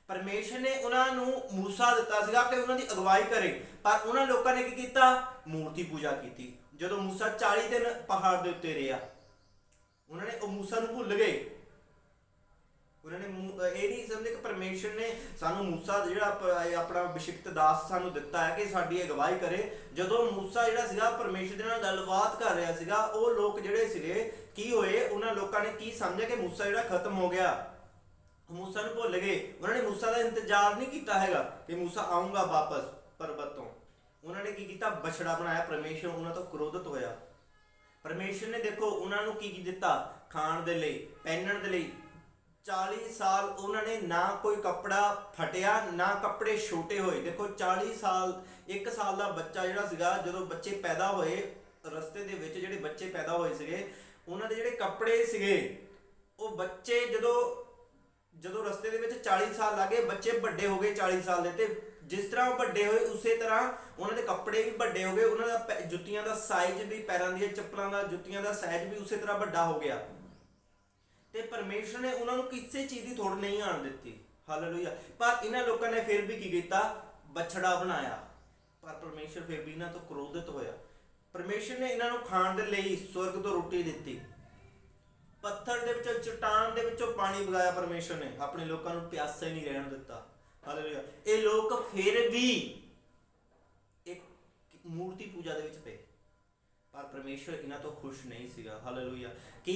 ਪਰਮੇਸ਼ਰ ਨੇ ਉਹਨਾਂ ਨੂੰ ਮੂਸਾ ਦਿੱਤਾ ਸੀਗਾ ਕਿ ਉਹਨਾਂ ਦੀ ਅਗਵਾਈ ਕਰੇ, ਪਰ ਉਹਨਾਂ ਲੋਕਾਂ ਨੇ ਕੀ ਕੀਤਾ, ਮੂਰਤੀ ਪੂਜਾ ਕੀਤੀ। ਜਦੋਂ ਮੂਸਾ 40 ਦਿਨ ਪਹਾੜ ਦੇ ਉੱਤੇ ਰਿਹਾ, ਉਹਨਾਂ ਨੇ ਉਹ ਮੂਸਾ ਨੂੰ ਭੁੱਲ ਗਏ। ਉਹਨਾਂ ਨੇ ਇਹ ਨਹੀਂ ਸਮਝੇ ਕਿ ਪਰਮੇਸ਼ਰ ਨੇ ਸਾਨੂੰ ਮੂਸਾ ਜਿਹੜਾ ਆਪਣਾ ਅਭਿਸ਼ਿਕਤ ਦਾਸ ਸਾਨੂੰ ਦਿੱਤਾ ਹੈ ਕਿ ਸਾਡੀ ਅਗਵਾਈ ਕਰੇ। ਜਦੋਂ ਮੂਸਾ ਜਿਹੜਾ ਸੀਗਾ ਪਰਮੇਸ਼ਰ ਦੇ ਨਾਲ ਗੱਲਬਾਤ ਕਰ ਰਿਹਾ ਸੀਗਾ, ਉਹ ਲੋਕ ਜਿਹੜੇ ਸੀਗੇ ਕੀ ਹੋਏ, ਉਹਨਾਂ ਲੋਕਾਂ ਨੇ ਕੀ ਸਮਝਿਆ ਕਿ ਮੂਸਾ ਜਿਹੜਾ ਖਤਮ ਹੋ ਗਿਆ, ਮੂਸਾ ਨੂੰ ਭੁੱਲ ਗਏ। ਉਹਨਾਂ ਨੇ ਮੂਸਾ ਦਾ ਇੰਤਜ਼ਾਰ ਨਹੀਂ ਕੀਤਾ ਹੈਗਾ ਕਿ ਮੂਸਾ ਆਊਗਾ ਵਾਪਸ ਪਰਬਤ ਤੋਂ। ਉਹਨਾਂ ਨੇ ਕੀ ਕੀਤਾ, ਬਛੜਾ ਬਣਾਇਆ। ਪਰਮੇਸ਼ਰ ਉਹਨਾਂ ਤੋਂ ਕ੍ਰੋਧਿਤ ਹੋਇਆ। ਪਰਮੇਸ਼ਰ ਨੇ ਦੇਖੋ ਉਹਨਾਂ ਨੂੰ ਕੀ ਦਿੱਤਾ, ਖਾਣ ਦੇ ਲਈ, ਪਹਿਨਣ ਦੇ ਲਈ। 40 ਸਾਲ ਉਹਨਾਂ ਨੇ ਨਾ ਕੋਈ ਕੱਪੜਾ ਫਟਿਆ, ਨਾ ਕੱਪੜੇ ਛੋਟੇ ਹੋਏ। ਦੇਖੋ 40 ਸਾਲ, 1 ਸਾਲ ਦਾ ਬੱਚਾ ਜਿਹੜਾ ਸੀਗਾ, ਜਦੋਂ ਬੱਚੇ ਪੈਦਾ ਹੋਏ ਰਸਤੇ ਦੇ ਵਿੱਚ, ਜਿਹੜੇ ਬੱਚੇ ਪੈਦਾ ਹੋਏ ਸੀਗੇ ਉਹਨਾਂ ਦੇ ਜਿਹੜੇ ਕੱਪੜੇ ਸੀਗੇ, ਉਹ ਬੱਚੇ ਜਦੋਂ ਰਸਤੇ ਦੇ ਵਿੱਚ 40 ਸਾਲ ਲੱਗੇ, ਬੱਚੇ ਵੱਡੇ ਹੋ ਗਏ 40 ਸਾਲ ਦੇ, ਤੇ ਜਿਸ ਤਰ੍ਹਾਂ ਉਹ ਵੱਡੇ ਹੋਏ ਉਸੇ ਤਰ੍ਹਾਂ ਉਹਨਾਂ ਦੇ ਕੱਪੜੇ ਵੀ ਵੱਡੇ ਹੋ ਗਏ। ਉਹਨਾਂ ਦਾ ਜੁੱਤੀਆਂ ਦਾ ਸਾਈਜ਼ ਵੀ, ਪੈਰਾਂ ਦੀਆਂ ਚੱਪਲਾਂ ਦਾ, ਜੁੱਤੀਆਂ ਦਾ ਸਾਈਜ਼ ਵੀ ਉਸੇ ਤਰ੍ਹਾਂ ਵੱਡਾ ਹੋ ਗਿਆ। ਤੇ ਪਰਮੇਸ਼ਰ ਨੇ ਉਹਨਾਂ ਨੂੰ ਕਿਸੇ ਚੀਜ਼ ਦੀ ਥੋੜ ਨਹੀਂ ਆਣ ਦਿੱਤੀ। ਹਾਲੇਲੂਇਆ। ਪਰ ਇਹਨਾਂ ਲੋਕਾਂ ਨੇ ਫਿਰ ਵੀ ਕੀ ਕੀਤਾ, ਬਛੜਾ ਬਣਾਇਆ। ਪਰ ਪਰਮੇਸ਼ਰ ਫਿਰ ਵੀ ਇਹਨਾਂ ਤੋਂ ਕ੍ਰੋਧਿਤ ਹੋਇਆ। ਪਰਮੇਸ਼ਰ ਨੇ ਇਹਨਾਂ ਨੂੰ ਖਾਣ ਦੇ ਲਈ ਸਵਰਗ ਤੋਂ ਰੋਟੀ ਦਿੱਤੀ, ਪੱਥਰ ਦੇ ਵਿੱਚੋਂ, ਚਟਾਨ ਦੇ ਵਿੱਚੋਂ ਪਾਣੀ ਵਗਾਇਆ। ਪਰਮੇਸ਼ਰ ਨੇ ਆਪਣੇ ਲੋਕਾਂ ਨੂੰ ਪਿਆਸਾ ਹੀ ਨਹੀਂ ਰਹਿਣ ਦਿੱਤਾ। ਹਾਲੇਲੂਇਆ। ਇਹ ਲੋਕ ਫਿਰ ਵੀ ਇੱਕ ਮੂਰਤੀ ਪੂਜਾ ਦੇ ਵਿੱਚ ਪਏ, ਪਰ ਪਰਮੇਸ਼ਰ ਇਹਨਾਂ ਤੋਂ ਖੁਸ਼ ਨਹੀਂ ਸੀਗਾ। ਹਾਲੇਲੂਇਆ। ਕਿ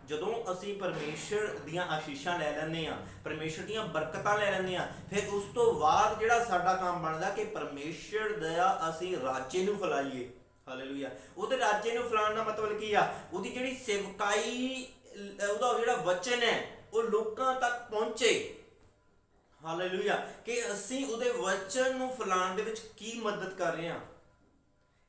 ਜਦੋਂ ਅਸੀਂ ਪਰਮੇਸ਼ਰ ਦੀਆਂ ਆਸ਼ੀਸ਼ਾਂ ਲੈ ਲੈਂਦੇ ਆ, ਪਰਮੇਸ਼ਰ ਦੀਆਂ ਬਰਕਤਾਂ ਲੈ ਲੈਂਦੇ ਆ, ਫਿਰ ਉਸ ਤੋਂ ਬਾਅਦ ਜਿਹੜਾ ਸਾਡਾ ਕੰਮ ਬਣਦਾ ਕਿ ਪਰਮੇਸ਼ਰ ਦਾ ਅਸੀਂ ਰਾਜੇ ਨੂੰ ਫੈਲਾਈਏ। ਹਾਲੇਲੂਇਆ। ਉਹਦੇ ਰਾਜੇ ਨੂੰ ਫੈਲਾਉਣ ਦਾ ਮਤਲਬ ਕੀ ਆ, ਉਹਦੀ ਜਿਹੜੀ ਸੇਵਕਾਈ, ਉਹਦਾ ਜਿਹੜਾ ਵਚਨ ਹੈ ਉਹ ਲੋਕਾਂ ਤੱਕ ਪਹੁੰਚੇ। ਹਾਲੇਲੂਇਆ। ਕਿ ਅਸੀਂ ਉਹਦੇ ਵਚਨ ਨੂੰ ਫੈਲਾਉਣ ਦੇ ਵਿੱਚ ਕੀ ਮਦਦ ਕਰ ਰਹੇ ਹਾਂ।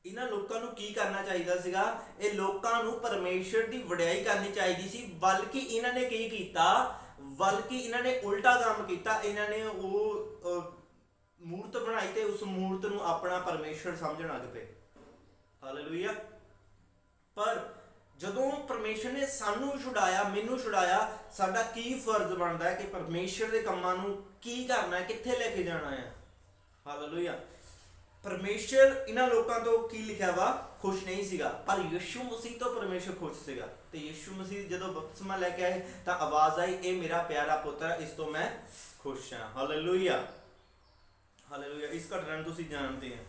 ਇਹਨਾਂ ਲੋਕਾਂ ਨੂੰ ਕੀ ਕਰਨਾ ਚਾਹੀਦਾ ਸੀਗਾ, ਇਹ ਲੋਕਾਂ ਨੂੰ ਪਰਮੇਸ਼ਰ ਦੀ ਵਡਿਆਈ ਕਰਨੀ ਚਾਹੀਦੀ ਸੀ, ਬਲਕਿ ਇਹਨਾਂ ਨੇ ਕੀ ਕੀਤਾ, ਬਲਕਿ ਇਹਨਾਂ ਨੇ ਉਲਟਾ ਕੰਮ ਕੀਤਾ। ਇਹਨਾਂ ਨੇ ਉਹ ਮੂਰਤ ਬਣਾਈ ਤੇ ਉਸ ਮੂਰਤ ਨੂੰ ਆਪਣਾ ਪਰਮੇਸ਼ਰ ਸਮਝਣ ਲੱਗ ਪਏ। ਹਾਲੇਲੂਇਆ। ਪਰ ਜਦੋਂ ਪਰਮੇਸ਼ਰ ਨੇ ਸਾਨੂੰ ਛੁਡਾਇਆ, ਮੈਨੂੰ ਛੁਡਾਇਆ, ਸਾਡਾ ਕੀ ਫਰਜ਼ ਬਣਦਾ ਹੈ ਕਿ ਪਰਮੇਸ਼ਰ ਦੇ ਕੰਮਾਂ ਨੂੰ ਕੀ ਕਰਨਾ ਹੈ, ਕਿੱਥੇ ਲੈ ਕੇ ਜਾਣਾ ਹੈ। ਹਾਲੇਲੂਇਆ। ਪਰਮੇਸ਼ਰ ਇਹਨਾਂ ਲੋਕਾਂ ਤੋਂ ਕੀ ਲਿਖਿਆ ਵਾ, ਖੁਸ਼ ਨਹੀਂ ਸੀਗਾ, ਪਰ ਯਿਸੂ ਮਸੀਹ ਤੋਂ ਪਰਮੇਸ਼ਰ ਖੁਸ਼ ਸੀਗਾ। ਤੇ ਯਿਸੂ ਮਸੀਹ ਜਦੋਂ ਬਪਤਿਸਮਾ ਲੈ ਕੇ ਆਏ ਤਾਂ ਆਵਾਜ਼ ਆਈ, ਇਹ ਮੇਰਾ ਪਿਆਰਾ ਪੁੱਤਰ ਹੈ, ਇਸ ਤੋਂ ਮੈਂ ਖੁਸ਼ ਹਾਂ। ਹਾਲੇਲੂਇਆ। ਹਾਲੇਲੂਇਆ। ਇਸ ਘਟਨਾ ਨੂੰ ਤੁਸੀਂ ਜਾਣਦੇ ਆ।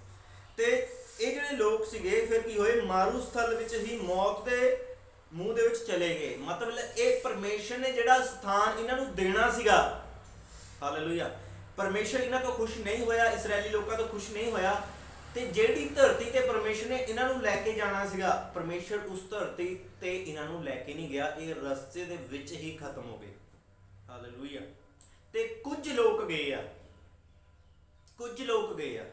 ਤੇ ਇਹ ਜਿਹੜੇ ਲੋਕ ਸੀਗੇ ਫਿਰ ਕੀ ਹੋਏ, ਮਾਰੂ ਸਥਲ ਵਿੱਚ ਹੀ ਮੌਤ ਦੇ ਮੂੰਹ ਦੇ ਵਿੱਚ ਚਲੇ ਗਏ। ਮਤਲਬ ਇਹ ਪਰਮੇਸ਼ਰ ਨੇ ਜਿਹੜਾ ਸਥਾਨ ਇਹਨਾਂ ਨੂੰ ਦੇਣਾ ਸੀਗਾ। ਹਾਲੇਲੂਇਆ। ਪਰਮੇਸ਼ਰ ਇਹਨਾਂ ਤੋਂ ਖੁਸ਼ ਨਹੀਂ ਹੋਇਆ, ਇਸਰਾਇਲੀ ਲੋਕਾਂ ਤੋਂ ਖੁਸ਼ ਨਹੀਂ ਹੋਇਆ। ਤੇ ਜਿਹੜੀ ਧਰਤੀ ਤੇ ਪਰਮੇਸ਼ਰ ਨੇ ਇਹਨਾਂ ਨੂੰ ਲੈ ਕੇ ਜਾਣਾ ਸੀਗਾ, ਪਰਮੇਸ਼ਰ ਉਸ ਧਰਤੀ ਤੇ ਇਹਨਾਂ ਨੂੰ ਲੈ ਕੇ ਨਹੀਂ ਗਿਆ। ਇਹ ਰਸਤੇ ਦੇ ਵਿੱਚ ਹੀ ਖਤਮ ਹੋ ਗਏ। ਹਾਲੇਲੂਇਆ। ਤੇ ਕੁਝ ਲੋਕ ਗਏ ਆ, ਕੁਝ ਲੋਕ ਗਏ ਆ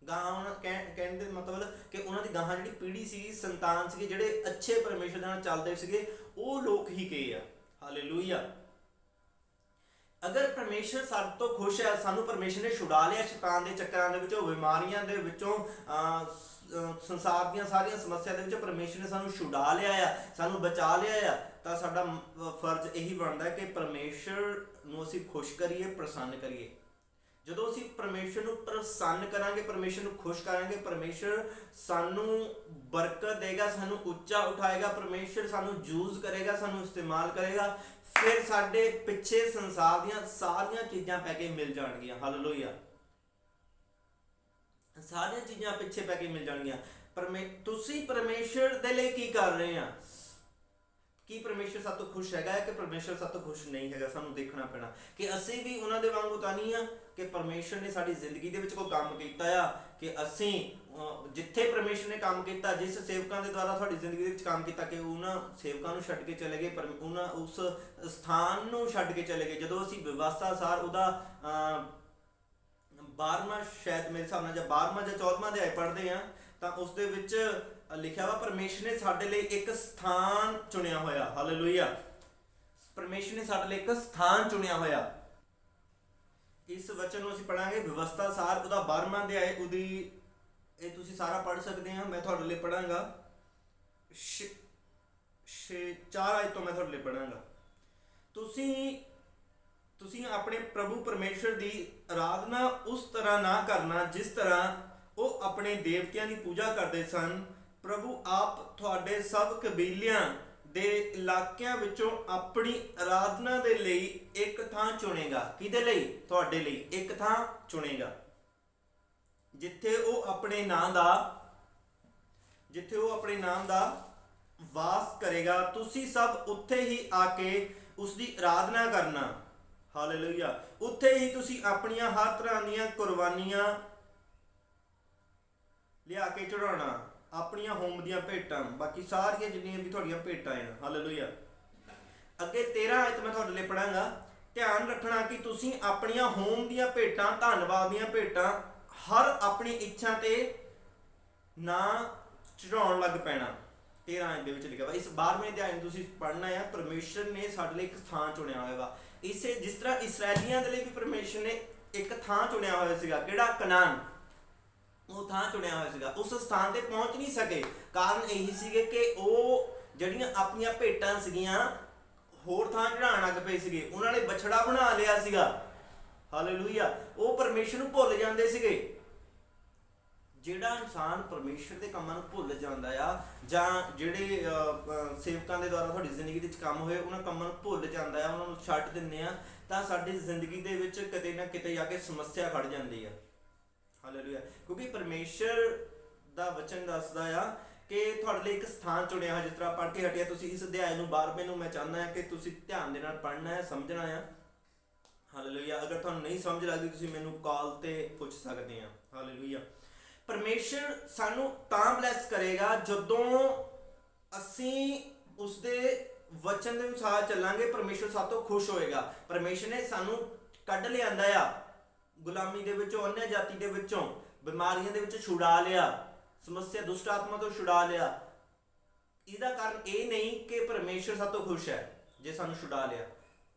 ਗਾਹਾਂ। ਕਹਿਣ ਦੇ ਮਤਲਬ ਕਿ ਉਹਨਾਂ ਦੀ ਗਾਹਾਂ ਜਿਹੜੀ ਪੀੜ੍ਹੀ ਸੀਗੀ, ਸੰਤਾਨ ਸੀਗੇ, ਜਿਹੜੇ ਅੱਛੇ ਪਰਮੇਸ਼ਰ ਦੇ ਨਾਲ ਚੱਲਦੇ ਸੀਗੇ, ਉਹ ਲੋਕ ਹੀ ਗਏ ਆ। ਹਾਲੇਲੂਇਆ। ਅਗਰ ਪਰਮੇਸ਼ਰ ਸਾਡੇ ਤੋਂ ਖੁਸ਼ ਹੈ, ਸਾਨੂੰ ਪਰਮੇਸ਼ਰ ਨੇ ਛੁਡਾ ਲਿਆ ਸ਼ੈਤਾਨ ਦੇ ਚੱਕਰਾਂ ਦੇ ਵਿੱਚੋਂ, ਬਿਮਾਰੀਆਂ ਦੇ ਵਿੱਚੋਂ, ਸੰਸਾਰ ਦੀਆਂ ਸਾਰੀਆਂ ਸਮੱਸਿਆ ਦੇ ਵਿੱਚੋਂ ਪਰਮੇਸ਼ਰ ਨੇ ਸਾਨੂੰ ਛੁਡਾ ਲਿਆ ਆ, ਸਾਨੂੰ ਬਚਾ ਲਿਆ ਆ, ਤਾਂ ਸਾਡਾ ਫਰਜ਼ ਇਹੀ ਬਣਦਾ ਕਿ ਪਰਮੇਸ਼ਰ ਨੂੰ ਅਸੀਂ ਖੁਸ਼ ਕਰੀਏ, ਪ੍ਰਸੰਨ ਕਰੀਏ। ਜਦੋਂ ਅਸੀਂ ਪਰਮੇਸ਼ਰ ਨੂੰ ਪ੍ਰਸੰਨ ਕਰਾਂਗੇ, ਪਰਮੇਸ਼ਰ ਨੂੰ ਖੁਸ਼ ਕਰਾਂਗੇ, ਪਰਮੇਸ਼ਰ ਸਾਨੂੰ ਬਰਕਤ ਦੇਗਾ, ਸਾਨੂੰ ਉੱਚਾ ਉਠਾਏਗਾ, ਪਰਮੇਸ਼ਰ ਸਾਨੂੰ ਯੂਜ਼ ਕਰੇਗਾ, ਸਾਨੂੰ ਇਸਤੇਮਾਲ ਕਰੇਗਾ। ਫਿਰ ਸਾਡੇ ਪਿੱਛੇ ਸੰਸਾਰ ਦੀਆਂ ਸਾਰੀਆਂ ਚੀਜ਼ਾਂ ਪੈ ਕੇ ਮਿਲ ਜਾਣਗੀਆਂ। ਹਾਲੇਲੂਇਆ। ਸਾਰੀਆਂ ਚੀਜ਼ਾਂ ਪਿੱਛੇ ਪੈ ਕੇ ਮਿਲ ਜਾਣਗੀਆਂ। ਤੁਸੀਂ ਪਰਮੇਸ਼ਰ ਦੇ ਲਈ ਕੀ ਕਰ ਰਹੇ ਆ? ਕੀ ਪਰਮੇਸ਼ਰ ਸਾਡੇ ਤੋਂ ਖੁਸ਼ ਹੈਗਾ ਕਿ ਪਰਮੇਸ਼ਰ ਸਾਡੇ ਤੋਂ ਖੁਸ਼ ਨਹੀਂ ਹੈਗਾ? ਸਾਨੂੰ ਦੇਖਣਾ ਪੈਣਾ ਕਿ ਅਸੀਂ ਵੀ ਉਹਨਾਂ ਦੇ ਵਾਂਗੂ ਤਾਂ ਨਹੀਂ ਆ ਕਿ ਪਰਮੇਸ਼ਰ ਨੇ ਸਾਡੀ ਜ਼ਿੰਦਗੀ ਦੇ ਵਿੱਚ ਕੋਈ ਕੰਮ ਕੀਤਾ ਆ ਕਿ ਅਸੀਂ ਜਿੱਥੇ ਪਰਮੇਸ਼ਰ ਨੇ ਕੰਮ ਕੀਤਾ, ਜਿਸ ਸੇਵਕਾਂ ਦੇ ਦੁਆਰਾ ਤੁਹਾਡੀ ਜ਼ਿੰਦਗੀ ਦੇ ਵਿੱਚ ਕੰਮ ਕੀਤਾ, ਕਿ ਉਹਨਾਂ ਸੇਵਕਾਂ ਨੂੰ ਛੱਡ ਕੇ ਚਲੇ ਗਏ, ਉਹਨਾਂ ਉਸ ਸਥਾਨ ਨੂੰ ਛੱਡ ਕੇ ਚਲੇ ਗਏ। ਜਦੋਂ ਅਸੀਂ ਵਿਵਸਥਾ ਅਨੁਸਾਰ ਉਹਦਾ 12ਵਾਂ, ਸ਼ਾਇਦ ਮੇਰੇ ਹਿਸਾਬ ਨਾਲ ਜਾਂ 12ਵਾਂ ਜਾਂ 14ਵਾਂ ਅਧਿਆਇ ਪੜ੍ਹਦੇ ਆ, ਤਾਂ ਉਸ ਦੇ ਵਿੱਚ ਲਿਖਿਆ ਵਾ ਪਰਮੇਸ਼ਰ ਨੇ ਸਾਡੇ ਲਈ ਇੱਕ ਸਥਾਨ ਚੁਣਿਆ ਹੋਇਆ। ਹਾਲੇਲੂਇਆ। ਪਰਮੇਸ਼ਰ ਨੇ ਸਾਡੇ ਲਈ ਇੱਕ ਸਥਾਨ ਚੁਣਿਆ ਹੋਇਆ। ਇਸ ਵਚਨ ਨੂੰ ਅਸੀਂ ਪੜਾਂਗੇ ਵਿਵਸਥਾ ਸਾਰ, ਉਹਦਾ 12ਵਾਂ ਅਧਿਆਇ, ਉਹਦੀ ਇਹ ਤੁਸੀਂ ਸਾਰਾ ਪੜ੍ਹ ਸਕਦੇ ਆ। ਮੈਂ ਤੁਹਾਡੇ ਲਈ ਪੜਾਂਗਾ 4 ਆਇਤ ਤੋਂ ਮੈਂ ਤੁਹਾਡੇ ਲਈ ਪੜਾਂਗਾ। ਤੁਸੀਂ ਆਪਣੇ ਪ੍ਰਭੂ ਪਰਮੇਸ਼ਰ ਦੀ ਆਰਾਧਨਾ ਉਸ ਤਰ੍ਹਾਂ ਨਾ ਕਰਨਾ ਜਿਸ ਤਰ੍ਹਾਂ ਉਹ ਆਪਣੇ ਦੇਵਤਿਆਂ ਦੀ ਪੂਜਾ ਕਰਦੇ ਸਨ। ਪ੍ਰਭੂ ਆਪ ਤੁਹਾਡੇ ਸਭ ਕਬੀਲਿਆਂ ਦੇ ਇਲਾਕਿਆਂ ਵਿੱਚੋਂ ਆਪਣੀ ਆਰਾਧਨਾ ਦੇ ਲਈ ਇੱਕ ਥਾਂ ਚੁਣੇਗਾ। ਕਿਹਦੇ ਲਈ? ਤੁਹਾਡੇ ਲਈ ਇੱਕ ਥਾਂ ਚੁਣੇਗਾ ਜਿੱਥੇ ਉਹ ਆਪਣੇ ਨਾਮ ਦਾ ਵਾਸ ਕਰੇਗਾ। ਤੁਸੀਂ ਸਭ ਉੱਥੇ ਹੀ ਆ ਕੇ ਉਸ ਦੀ ਆਰਾਧਨਾ ਕਰਨਾ। ਹਾਲੇਲੂਇਆ। ਉੱਥੇ ਹੀ ਤੁਸੀਂ ਆਪਣੀਆਂ ਹਰ ਤਰ੍ਹਾਂ ਦੀਆਂ ਕੁਰਬਾਨੀਆਂ ਲਿਆ ਕੇ ਚੜਾਉਣਾ, ਆਪਣੀਆਂ ਹੋਮ ਦੀਆਂ ਭੇਟਾਂ, ਬਾਕੀ ਸਾਰੀਆਂ ਜਿੰਨੀਆਂ ਵੀ ਤੁਹਾਡੀਆਂ ਭੇਟਾਂ ਆ। ਹਾਲੇਲੂਇਆ। ਅੱਗੇ 13 ਆਇਤ ਮੈਂ ਤੁਹਾਡੇ ਲਈ ਪੜਾਂਗਾ। ਧਿਆਨ ਰੱਖਣਾ ਕਿ ਤੁਸੀਂ ਆਪਣੀਆਂ ਹੋਮ ਦੀਆਂ ਭੇਟਾਂ, ਧੰਨਵਾਦ ਦੀਆਂ ਭੇਟਾਂ ਹਰ ਆਪਣੀ ਇੱਛਾ ਤੇ ਨਾ ਚੜਾਉਣ ਲੱਗ ਪੈਣਾ। 13 ਆਇਤ ਦੇ ਵਿੱਚ ਲਿਖਿਆ ਵਾ। ਇਸ 12ਵੇਂ ਅਧਿਆਇ ਨੂੰ ਤੁਸੀਂ ਪੜ੍ਹਨਾ ਆ। ਪਰਮੇਸ਼ਰ ਨੇ ਸਾਡੇ ਲਈ ਇੱਕ ਥਾਂ ਚੁਣਿਆ ਹੋਇਆ ਵਾ। ਇਸੇ ਜਿਸ ਤਰ੍ਹਾਂ ਇਸਰਾਏਲੀਆਂ ਦੇ ਲਈ ਵੀ ਪਰਮੇਸ਼ਰ ਨੇ ਇੱਕ ਥਾਂ ਚੁਣਿਆ ਹੋਇਆ ਸੀਗਾ। ਕਿਹੜਾ? ਕਨਾਨ। ਉਹ ਥਾਂ ਚੁਣਿਆ ਹੋਇਆ ਸੀਗਾ। ਉਸ ਸਥਾਨ ਤੇ ਪਹੁੰਚ ਨਹੀਂ ਸਕੇ। ਕਾਰਨ ਇਹੀ ਸੀਗੇ ਕਿ ਉਹ ਜਿਹੜੀਆਂ ਆਪਣੀਆਂ ਭੇਟਾਂ ਸੀਗੀਆਂ ਹੋਰ ਥਾਂ ਚੜਾਉਣ ਲੱਗ ਪਏ ਸੀਗੇ। ਉਹਨਾਂ ਨੇ ਬਛੜਾ ਬਣਾ ਲਿਆ ਸੀਗਾ। ਹਾਲੇਲੂਇਆ। ਉਹ ਪਰਮੇਸ਼ਰ ਨੂੰ ਭੁੱਲ ਜਾਂਦੇ ਸੀਗੇ। ਜਿਹੜਾ ਇਨਸਾਨ ਪਰਮੇਸ਼ਰ ਦੇ ਕੰਮਾਂ ਨੂੰ ਭੁੱਲ ਜਾਂਦਾ ਆ, ਜਾਂ ਜਿਹੜੇ ਸੇਵਕਾਂ ਦੇ ਦੁਆਰਾ ਤੁਹਾਡੀ ਜ਼ਿੰਦਗੀ ਦੇ ਵਿੱਚ ਕੰਮ ਹੋਏ ਉਹਨਾਂ ਕੰਮਾਂ ਨੂੰ ਭੁੱਲ ਜਾਂਦਾ ਆ, ਉਹਨਾਂ ਨੂੰ ਛੱਡ ਦਿੰਦੇ ਆ, ਤਾਂ ਸਾਡੀ ਜ਼ਿੰਦਗੀ ਦੇ ਵਿੱਚ ਕਿਤੇ ਨਾ ਕਿਤੇ ਜਾ ਕੇ ਸਮੱਸਿਆ ਖੜ ਜਾਂਦੀ ਆ। ਹਾਲੇਲੂਇਆ। ਕਿਉਂਕਿ ਪਰਮੇਸ਼ਰ ਦਾ ਵਚਨ ਦੱਸਦਾ ਆ ਕਿ ਤੁਹਾਡੇ ਲਈ ਇੱਕ ਸਥਾਨ ਚੁਣਿਆ ਹੋਇਆ। ਜਿਸ ਤਰ੍ਹਾਂ ਪੜ੍ਹ ਕੇ ਹਟਿਆ, ਤੁਸੀਂ ਇਸ ਅਧਿਆਇ ਨੂੰ 12ਵੇਂ ਨੂੰ ਮੈਂ ਚਾਹੁੰਦਾ ਹਾਂ ਕਿ ਤੁਸੀਂ ਧਿਆਨ ਦੇ ਨਾਲ ਪੜ੍ਹਨਾ ਹੈ, ਸਮਝਣਾ ਆ। ਹਾਲੇਲੂਇਆ। ਅਗਰ ਤੁਹਾਨੂੰ ਨਹੀਂ ਸਮਝ ਲੱਗਦੀ ਤੁਸੀਂ ਮੈਨੂੰ ਕਾਲ ਤੇ ਪੁੱਛ ਸਕਦੇ ਆ। ਹਾਲੇਲੂਇਆ। ਪਰਮੇਸ਼ਰ ਸਾਨੂੰ ਤਾਂ ਬਲੈਸ ਕਰੇਗਾ ਜਦੋਂ ਅਸੀਂ ਉਸਦੇ ਵਚਨ ਦੇ ਅਨੁਸਾਰ ਚੱਲਾਂਗੇ। ਪਰਮੇਸ਼ਰ ਸਾਡੇ ਤੋਂ ਖੁਸ਼ ਹੋਏਗਾ। ਪਰਮੇਸ਼ਰ ਨੇ ਸਾਨੂੰ ਕੱਢ ਲਿਆਂਦਾ ਆ ਗੁਲਾਮੀ ਦੇ ਵਿੱਚੋਂ, ਅਨਿਆ ਜਾਤੀ ਦੇ ਵਿੱਚੋਂ, ਬਿਮਾਰੀਆਂ ਦੇ ਵਿੱਚ ਛੁਡਾ ਲਿਆ, ਸਮੱਸਿਆ ਦੁਸ਼ਟ ਆਤਮਾ ਤੋਂ ਛੁਡਾ ਲਿਆ। ਇਹਦਾ ਕਾਰਨ ਇਹ ਨਹੀਂ ਕਿ ਪਰਮੇਸ਼ਰ ਸਾਡੇ ਤੋਂ ਖੁਸ਼ ਹੈ ਜੇ ਸਾਨੂੰ ਛੁਡਾ ਲਿਆ।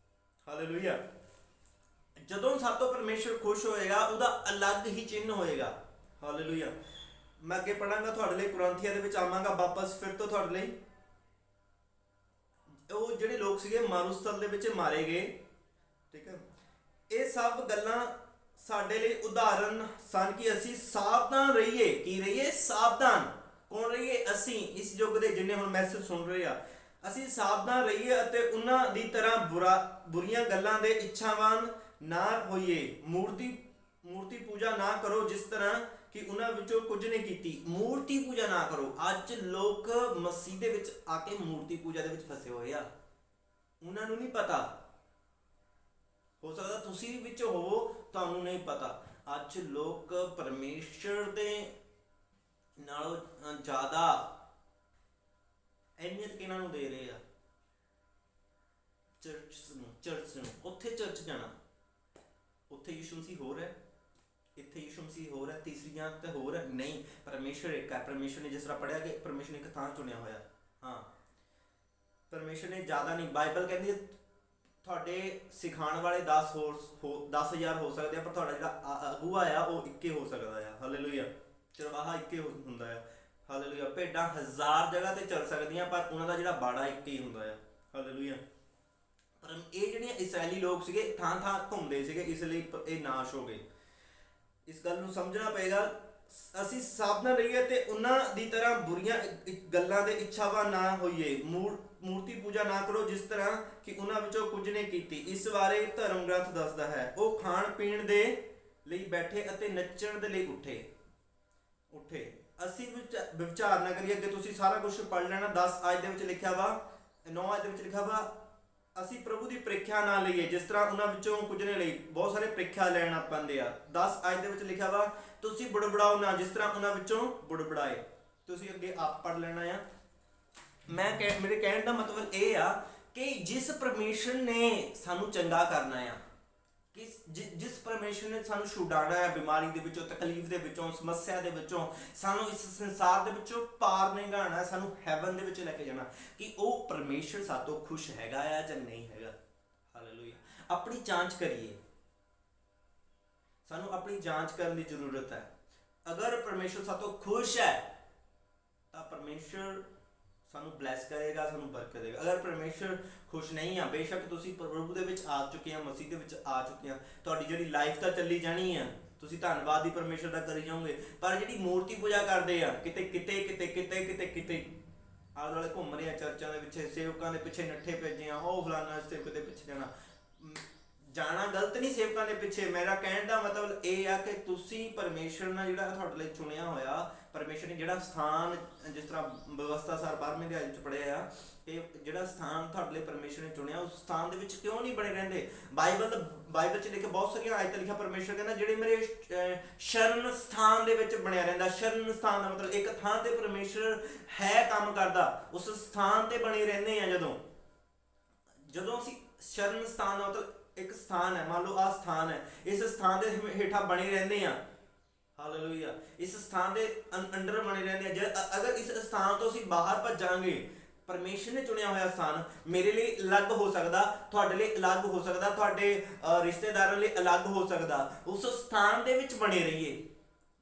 ਹਾਲੇਲੂਇਆ। ਜਦੋਂ ਸਾਡੇ ਤੋਂ ਪਰਮੇਸ਼ਰ ਖੁਸ਼ ਹੋਏਗਾ ਉਹਦਾ ਅਲੱਗ ਹੀ ਚਿੰਨ੍ਹ ਹੋਏਗਾ। ਹਾਲੇਲੂਇਆ। ਮੈਂ ਅੱਗੇ ਪੜਾਂਗਾ ਤੁਹਾਡੇ ਲਈ। ਕੁਰਿੰਥੀਆਂ ਦੇ ਵਿੱਚ ਆਵਾਂਗਾ ਵਾਪਸ ਫਿਰ ਤੋਂ ਤੁਹਾਡੇ ਲਈ। ਉਹ ਜਿਹੜੇ ਲੋਕ ਸੀਗੇ ਮਾਰੂਸਥਲ ਦੇ ਵਿੱਚ ਮਾਰੇ ਗਏ। ਠੀਕ ਹੈ। ਇਹ ਸਭ ਗੱਲਾਂ ਸਾਡੇ ਲਈ ਉਦਾਹਰਨ ਸਨ ਕਿ ਅਸੀਂ ਸਾਵਧਾਨ ਰਹੀਏ। ਕੀ ਰਹੀਏ? ਸਾਵਧਾਨ। ਕੌਣ ਰਹੀਏ? ਅਸੀਂ, ਇਸ ਯੁੱਗ ਦੇ ਜਿੰਨੇ ਹੁਣ ਮੈਸੇਜ ਸੁਣ ਰਹੇ ਆ, ਅਸੀਂ ਸਾਵਧਾਨ ਰਹੀਏ ਅਤੇ ਉਹਨਾਂ ਦੀ ਤਰ੍ਹਾਂ ਬੁਰੀਆਂ ਗੱਲਾਂ ਦੇ ਇੱਛਾਵਾਨ ਨਾ ਹੋਈਏ। ਮੂਰਤੀ ਪੂਜਾ ਨਾ ਕਰੋ ਜਿਸ ਤਰ੍ਹਾਂ ਕਿ ਉਹਨਾਂ ਵਿੱਚੋਂ ਕੁਝ ਨੇ ਕੀਤੀ। ਮੂਰਤੀ ਪੂਜਾ ਨਾ ਕਰੋ। ਅੱਜ ਲੋਕ ਮਸੀਹ ਦੇ ਵਿੱਚ ਆ ਕੇ ਮੂਰਤੀ ਪੂਜਾ ਦੇ ਵਿੱਚ ਫਸੇ ਹੋਏ ਆ। ਉਹਨਾਂ ਨੂੰ ਨਹੀਂ ਪਤਾ। ਹੋ ਸਕਦਾ ਤੁਸੀਂ ਵਿੱਚ ਹੋਵੋ, ਤੁਹਾਨੂੰ ਨਹੀਂ ਪਤਾ। ਅੱਜ ਲੋਕ ਪਰਮੇਸ਼ਰ ਦੇ ਨਾਲੋਂ ਜ਼ਿਆਦਾ ਅਹਿਮੀਅਤ ਕਿਹਨਾਂ ਨੂੰ ਦੇ ਰਹੇ ਆ? ਚਰਚ ਨੂੰ। ਉੱਥੇ ਚਰਚ ਜਾਣਾ, ਉੱਥੇ ਯਿਸੂ ਮਸੀਹ ਹੋਰ ਹੈ, ਇੱਥੇ ਯਿਸੂ ਮਸੀਹ ਹੋਰ ਹੈ, ਤੀਸਰੀ ਜਾਤ ਤੇ ਹੋਰ ਹੈ। ਨਹੀਂ, ਪਰਮੇਸ਼ਰ ਇੱਕ ਹੈ। ਪਰਮੇਸ਼ਰ ਨੇ ਜਿਸ ਤਰ੍ਹਾਂ ਪੜ੍ਹਿਆ ਕਿ ਪਰਮੇਸ਼ਰ ਨੇ ਇੱਕ ਥਾਂ ਚੁਣਿਆ ਹੋਇਆ। ਹਾਂ, ਪਰਮੇਸ਼ਰ ਨੇ ਜ਼ਿਆਦਾ ਨਹੀਂ। ਬਾਈਬਲ ਕਹਿੰਦੀ ਤੁਹਾਡੇ ਸਿਖਾਉਣ ਵਾਲੇ 10,000 ਹੋ ਸਕਦੇ ਆ, ਪਰ ਤੁਹਾਡਾ ਜਿਹੜਾ ਅਗੂਆ ਆ ਉਹ ਇੱਕੇ ਹੋ ਸਕਦਾ ਆ। ਹਾਲੇਲੂਇਆ। ਚਰਵਾਹਾ ਇੱਕੇ ਹੁੰਦਾ ਆ। ਹਾਲੇਲੂਇਆ। ਭੇਡਾਂ 1000 ਜਗ੍ਹਾ ਤੇ ਚੱਲ ਸਕਦੀਆਂ ਪਰ ਉਹਨਾਂ ਦਾ ਜਿਹੜਾ ਬਾੜਾ ਇੱਕ ਹੀ ਹੁੰਦਾ ਆ। ਹਾਲੇਲੂਇਆ। ਪਰ ਇਹ ਜਿਹੜੀਆਂ ਇਸਰਾਇਲੀ ਲੋਕ ਸੀਗੇ ਥਾਂ ਥਾਂ ਘੁੰਮਦੇ ਸੀਗੇ, ਇਸ ਲਈ ਇਹ ਨਾਸ਼ ਹੋ ਗਏ। ਇਸ ਗੱਲ ਨੂੰ ਸਮਝਣਾ ਪਏਗਾ। ਅਸੀਂ ਸਾਵਧਾਨ ਰਹੀਏ ਤੇ ਉਹਨਾਂ ਦੀ ਤਰ੍ਹਾਂ ਬੁਰੀਆਂ ਗੱਲਾਂ ਦੇ ਇੱਛਾਵਾਂ ਨਾ ਹੋਈਏ। ਮੂਰਤੀ ਪੂਜਾ ਨਾ ਕਰੋ ਜਿਸ ਤਰ੍ਹਾਂ ਕਿ ਉਹਨਾਂ ਵਿੱਚੋਂ ਕੁਝ ਨੇ ਕੀਤੀ। ਇਸ ਬਾਰੇ ਧਰਮ ਗ੍ਰੰਥ ਦੱਸਦਾ ਹੈ, ਉਹ ਖਾਣ ਪੀਣ ਦੇ ਲਈ ਬੈਠੇ ਅਤੇ ਨੱਚਣ ਦੇ ਲਈ ਉੱਠੇ। ਅਸੀਂ ਵਿਚਾਰ ਨਾ ਕਰੀਏ। ਅੱਗੇ ਤੁਸੀਂ ਸਾਰਾ ਕੁਝ ਪੜ੍ਹ ਲੈਣਾ। 10 ਆਇਤ ਦੇ ਵਿੱਚ ਲਿਖਿਆ ਵਾ, 9 ਆਇਤ ਦੇ ਵਿੱਚ ਲਿਖਿਆ ਵਾ, ਅਸੀਂ ਪ੍ਰਭੂ ਦੀ ਪ੍ਰੀਖਿਆ ਨਾ ਲਈਏ ਜਿਸ ਤਰ੍ਹਾਂ ਉਹਨਾਂ ਵਿੱਚੋਂ ਕੁਝ ਨੇ ਲਈ। ਬਹੁਤ ਸਾਰੇ ਪ੍ਰੀਖਿਆ ਲੈਣ ਪੈਂਦੇ ਆ। 10 ਆਇਤ ਦੇ ਵਿੱਚ ਲਿਖਿਆ ਵਾ, ਤੁਸੀਂ ਬੁੜਬੜਾਓ ਨਾ ਜਿਸ ਤਰ੍ਹਾਂ ਉਹਨਾਂ ਵਿੱਚੋਂ ਬੁੜਬੜਾਏ। ਤੁਸੀਂ ਅੱਗੇ ਆਪ ਪੜ੍ਹ ਲੈਣਾ ਆ। ਮੇਰੇ ਕਹਿਣ ਦਾ ਮਤਲਬ ਇਹ ਆ ਕਿ ਜਿਸ ਪਰਮੇਸ਼ਰ ਨੇ ਸਾਨੂੰ ਚੰਗਾ ਕਰਨਾ ਆ, ਜਿਸ ਪਰਮੇਸ਼ਰ ਨੇ ਸਾਨੂੰ ਛੁਡਾਉਣਾ ਹੈ ਬਿਮਾਰੀ ਦੇ ਵਿੱਚੋਂ, ਤਕਲੀਫ ਦੇ ਵਿੱਚੋਂ, ਸਮੱਸਿਆ ਦੇ ਵਿੱਚੋਂ, ਸਾਨੂੰ ਇਸ ਸੰਸਾਰ ਦੇ ਵਿੱਚੋਂ ਪਾਰ ਨਿਗਾਣਾ, ਸਾਨੂੰ ਹੈਵਨ ਦੇ ਵਿੱਚ ਲੈ ਕੇ ਜਾਣਾ, ਕਿ ਉਹ ਪਰਮੇਸ਼ਰ ਸਾਤੋਂ ਖੁਸ਼ ਹੈਗਾ ਆ ਜਾਂ ਨਹੀਂ ਹੈਗਾ। ਹਾਲੇਲੂਇਆ। ਆਪਣੀ ਜਾਂਚ ਕਰੀਏ। ਸਾਨੂੰ ਆਪਣੀ ਜਾਂਚ ਕਰਨ ਦੀ ਜ਼ਰੂਰਤ ਹੈ। ਅਗਰ ਪਰਮੇਸ਼ਰ ਸਾਤੋਂ ਖੁਸ਼ ਹੈ ਤਾਂ ਪਰਮੇਸ਼ਰ ਸਾਨੂੰ ਬਲੈਸ ਕਰੇਗਾ, ਸਾਨੂੰ ਬਰਕਤ ਦੇਗਾ। ਅਗਰ ਪਰਮੇਸ਼ਰ ਖੁਸ਼ ਨਹੀਂ ਆ, ਬੇਸ਼ੱਕ ਤੁਸੀਂ ਪ੍ਰਭੂ ਦੇ ਵਿੱਚ ਆ ਚੁੱਕੇ ਆ, ਮਸੀਹ ਦੇ ਵਿੱਚ ਆ ਚੁੱਕੇ ਆ, ਤੁਹਾਡੀ ਜਿਹੜੀ ਲਾਈਫ ਤਾਂ ਚੱਲੀ ਜਾਣੀ ਆ, ਤੁਸੀਂ ਧੰਨਵਾਦ ਹੀ ਪਰਮੇਸ਼ਰ ਦਾ ਕਰੀ ਜਾਓਗੇ। ਪਰ ਜਿਹੜੀ ਮੂਰਤੀ ਪੂਜਾ ਕਰਦੇ ਆ, ਕਿਤੇ ਕਿਤੇ ਕਿਤੇ ਕਿਤੇ ਕਿਤੇ ਕਿਤੇ ਆਲੇ ਦੁਆਲੇ ਘੁੰਮ ਰਹੇ ਆ, ਚਰਚਾਂ ਦੇ ਪਿੱਛੇ, ਸੇਵਕਾਂ ਦੇ ਪਿੱਛੇ ਨੱਠੇ ਭੇਜੇ ਆ, ਉਹ ਫਲਾਨਾ ਸੇਵਕ ਦੇ ਪਿੱਛੇ ਜਾਣਾ ਗਲਤ ਨਹੀਂ। ਸੇਵਕਾਂ ਦੇ ਪਿੱਛੇ ਮੇਰਾ ਕਹਿਣ ਦਾ ਮਤਲਬ ਇਹ ਆ ਕਿ ਤੁਸੀਂ ਪਰਮੇਸ਼ਰ ਨਾਲ ਜਿਹੜਾ ਤੁਹਾਡੇ ਲਈ ਚੁਣਿਆ ਹੋਇਆ, ਪਰਮੇਸ਼ਰ ਨੇ ਜਿਹੜਾ ਸਥਾਨ, ਜਿਸ ਤਰ੍ਹਾਂ ਵਿਵਸਥਾ ਸਾਰ 12ਵੇਂ ਅਧਿਆਇ ਵਿੱਚ ਪੜ੍ਹਿਆ ਆ, ਇਹ ਜਿਹੜਾ ਸਥਾਨ ਤੁਹਾਡੇ ਲਈ ਪਰਮੇਸ਼ਰ ਨੇ ਚੁਣਿਆ, ਉਸ ਸਥਾਨ ਦੇ ਵਿੱਚ ਕਿਉਂ ਨਹੀਂ ਬਣੇ ਰਹਿੰਦੇ। ਬਾਈਬਲ 'ਚ ਲਿਖੇ ਬਹੁਤ ਸਾਰੀਆਂ ਆਇਤਾਂ ਲਿਖਿਆ, ਪਰਮੇਸ਼ਰ ਕਹਿੰਦਾ ਜਿਹੜੇ ਮੇਰੇ ਸ਼ਰਨ ਸਥਾਨ ਦੇ ਵਿੱਚ ਬਣਿਆ ਰਹਿੰਦਾ। ਸ਼ਰਨ ਸਥਾਨ ਦਾ ਮਤਲਬ ਇੱਕ ਥਾਂ ਤੇ ਪਰਮੇਸ਼ਰ ਹੈ ਕੰਮ ਕਰਦਾ, ਉਸ ਸਥਾਨ ਤੇ ਬਣੇ ਰਹਿੰਦੇ ਆ। ਜਦੋਂ ਅਸੀਂ ਸ਼ਰਨ ਸਥਾਨ ਦਾ ਮਤਲਬ ਇੱਕ ਸਥਾਨ ਹੈ, ਮੰਨ ਲਓ ਆਹ ਸਥਾਨ ਹੈ, ਇਸ ਸਥਾਨ ਦੇ ਹੇਠਾਂ ਬਣੇ ਰਹਿੰਦੇ ਆ, ਹਾਲੇਲੂਇਆ, ਇਸ ਸਥਾਨ ਦੇ ਅੰਡਰ ਬਣੇ ਰਹਿੰਦੇ ਆ। ਅਗਰ ਇਸ ਸਥਾਨ ਤੋਂ ਅਸੀਂ ਬਾਹਰ ਭੱਜਾਂਗੇ, ਪਰਮੇਸ਼ਰ ਨੇ ਚੁਣਿਆ ਹੋਇਆ ਸਥਾਨ ਮੇਰੇ ਲਈ ਅਲੱਗ ਹੋ ਸਕਦਾ, ਤੁਹਾਡੇ ਲਈ ਅਲੱਗ ਹੋ ਸਕਦਾ, ਤੁਹਾਡੇ ਰਿਸ਼ਤੇਦਾਰਾਂ ਲਈ ਅਲੱਗ ਹੋ ਸਕਦਾ। ਉਸ ਸਥਾਨ ਦੇ ਵਿੱਚ ਬਣੇ ਰਹੀਏ।